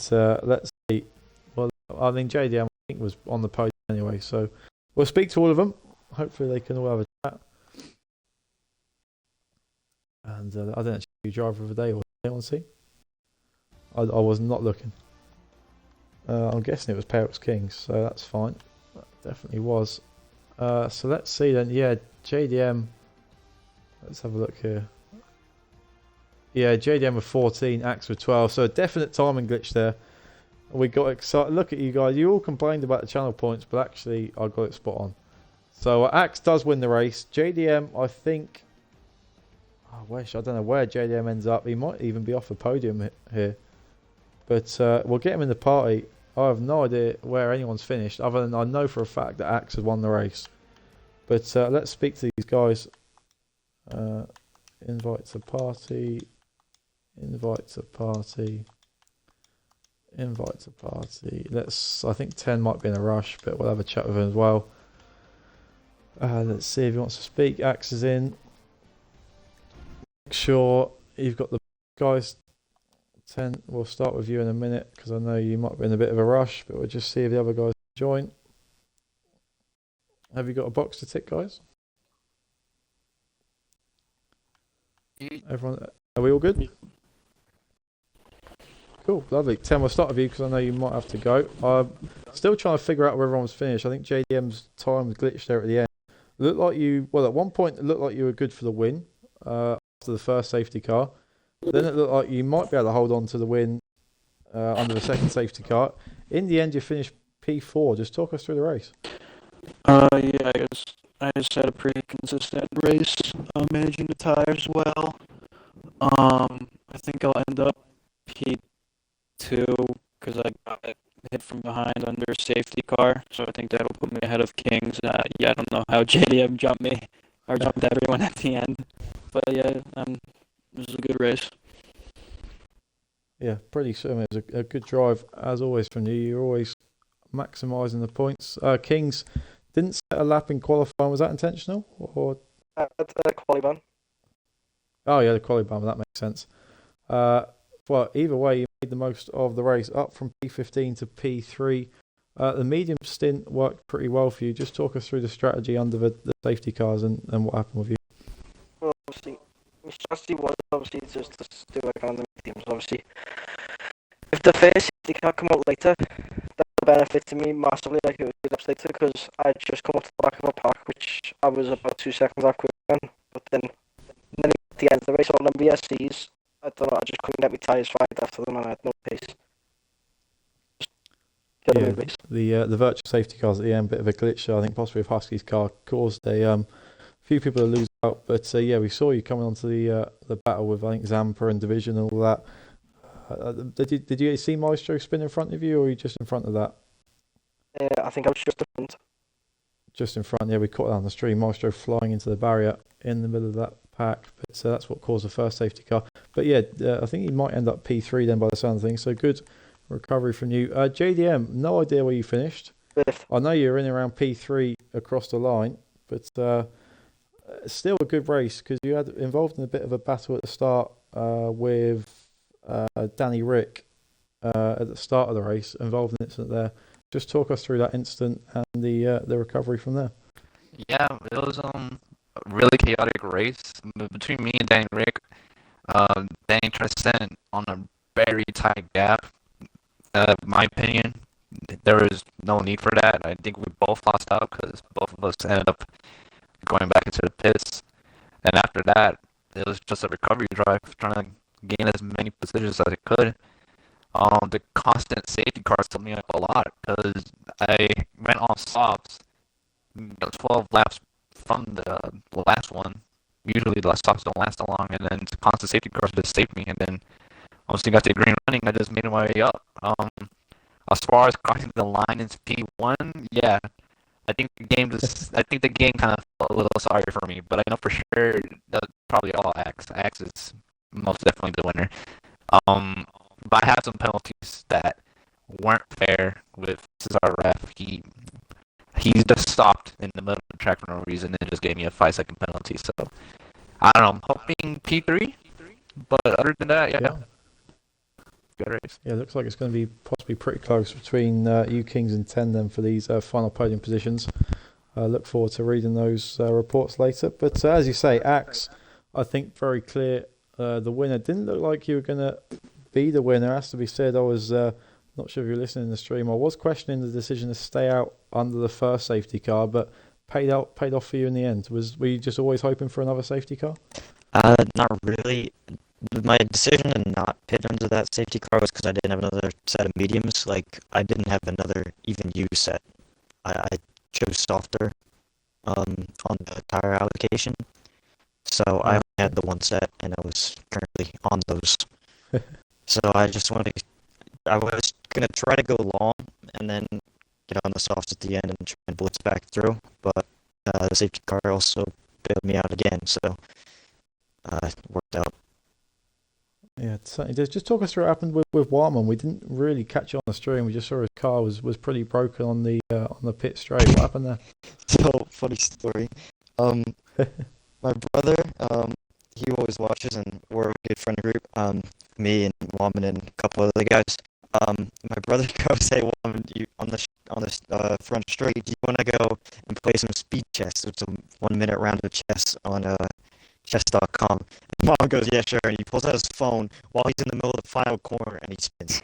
But let's see. Well, I mean, JDM I think was on the podium anyway, so we'll speak to all of them. Hopefully they can all have a chat. And I didn't actually do driver of the day, or anyone see? I was not looking. I'm guessing it was Parrots Kings, so that's fine. That definitely was. So let's see then. Yeah, JDM. Let's have a look here. Yeah, JDM with 14, Axe with 12. So a definite timing glitch there. We got excited. Look at you guys. You all complained about the channel points, but actually I got it spot on. So Axe does win the race. JDM, I think... I wish. I don't know where JDM ends up. He might even be off the podium here. But we'll get him in the party. I have no idea where anyone's finished, other than I know for a fact that Axe has won the race. But let's speak to these guys. Invite to party. Invite to party. Invite to party. Let's. I think 10 might be in a rush, but we'll have a chat with him as well. Let's see if he wants to speak. Axe is in. Make sure you've got the guys. 10. We'll start with you in a minute because I know you might be in a bit of a rush, but we'll just see if the other guys join. Have you got a box to tick, guys? Everyone, are we all good? Cool, lovely. Tim, we'll start with you because I know you might have to go. I'm still trying to figure out where everyone was finished. I think JDM's time was glitched there at the end. It looked like at one point it looked like you were good for the win after the first safety car. Then it looked like you might be able to hold on to the win under the second safety car. In the end, you finished P4. Just talk us through the race. Yeah, I just had a pretty consistent race, managing the tires well. I think I'll end up P2 because I got hit from behind under a safety car, so I think that'll put me ahead of Kings. Yeah, I don't know how JDM jumped me or jumped everyone at the end, but yeah, this is a good race. Yeah, pretty soon. It was a good drive as always from you. You're always maximising the points. Kings didn't set a lap in qualifying. Was that intentional or? Quali ban. Oh yeah, the quali ban. That makes sense. Well, either way, you made the most of the race, up from P15 to P3. The medium stint worked pretty well for you. Just talk us through the strategy under the safety cars and what happened with you. Well, obviously, my strategy was obviously just to do like on the mediums. Obviously, if the first safety car come out later, that benefited me massively. Like it was later because I just come up to the back of a pack, which I was about 2 seconds out quick then. But then at the end of the race, all them VSCs, I don't know, I just couldn't get my tyres fired after them and I had no pace. Yeah, the virtual safety cars at the end, bit of a glitch. I think possibly with Husky's car caused a few people to lose out. But yeah, we saw you coming onto the battle with I think Zampa and Division and all that. Did you see Maestro spin in front of you, or were you just in front of that? I think I was just in front. Just in front, yeah. We caught that on the stream. Maestro flying into the barrier in the middle of that pack, but that's what caused the first safety car. But yeah, I think he might end up P3 then by the sound of things. So good recovery from you. JDM, no idea where you finished. Fifth. I know you're in around P3 across the line, but still a good race because you had involved in a bit of a battle at the start with Danny Rick at the start of the race, involved in an incident there. Just talk us through that incident and the recovery from there. Yeah, it was a really chaotic race between me and Danny Rick. Danny tried to stand on a very tight gap. In my opinion, there was no need for that. I think we both lost out because both of us ended up going back into the pits. And after that, it was just a recovery drive, trying to gain as many positions as I could. The constant safety cars took me up a lot because I ran on softs 12 laps from the last one. Usually the softs don't last that long, and then the constant safety cars just saved me. And then once you got the green running, I just made my way up. As far as crossing the line in P1, yeah, I think the game kind of felt a little sorry for me, but I know for sure that's probably all Axe. Axe is most definitely the winner. But I had some penalties that weren't fair with our ref. He just stopped in the middle of the track for no reason and just gave me a 5-second penalty. So I don't know. I'm hoping P3, but other than that, yeah. Good race. Yeah, looks like it's going to be possibly pretty close between you Kings and 10 then for these final podium positions. Look forward to reading those reports later. But as you say, Axe, I think very clear the winner. Didn't look like you were going to be the winner. Has to be said, I was not sure if you're listening in the stream. I was questioning the decision to stay out under the first safety car, but paid off for you in the end. Were you just always hoping for another safety car? Not really. My decision to not pit under that safety car was because I didn't have another set of mediums. Like, I didn't have another even use set. I chose softer on the tire allocation. So I only had the one set, and I was currently on those. So I was going to try to go long and then get on the softs at the end and try and blitz back through. But the safety car also bailed me out again, so it worked out. Yeah, it certainly does. Just talk us through what happened with Warman. We didn't really catch it on the stream. We just saw his car was pretty broken on the pit straight. What happened there? So, funny story. My brother, he always watches, and we're a good friend group. Me and Warman and a couple other guys. My brother goes, "Hey, Warman, you on the front straight? Do you want to go and play some speed chess? It's a 1 minute round of chess on chess.com. And Mom goes, yeah, sure. And he pulls out his phone while he's in the middle of the final corner and he spins.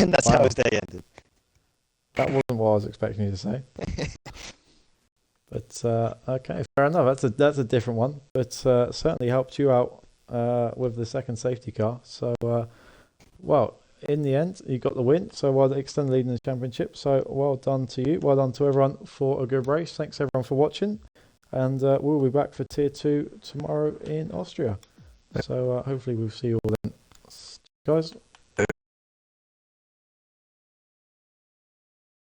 And that's how Wow. his day ended. That wasn't what I was expecting you to say. But okay, fair enough. That's a different one, but certainly helped you out with the second safety car. So, well, in the end, you got the win. So, well, extended lead in the championship. So, well done to you. Well done to everyone for a good race. Thanks everyone for watching, and we'll be back for Tier 2 tomorrow in Austria. So, hopefully, we'll see you all then, guys.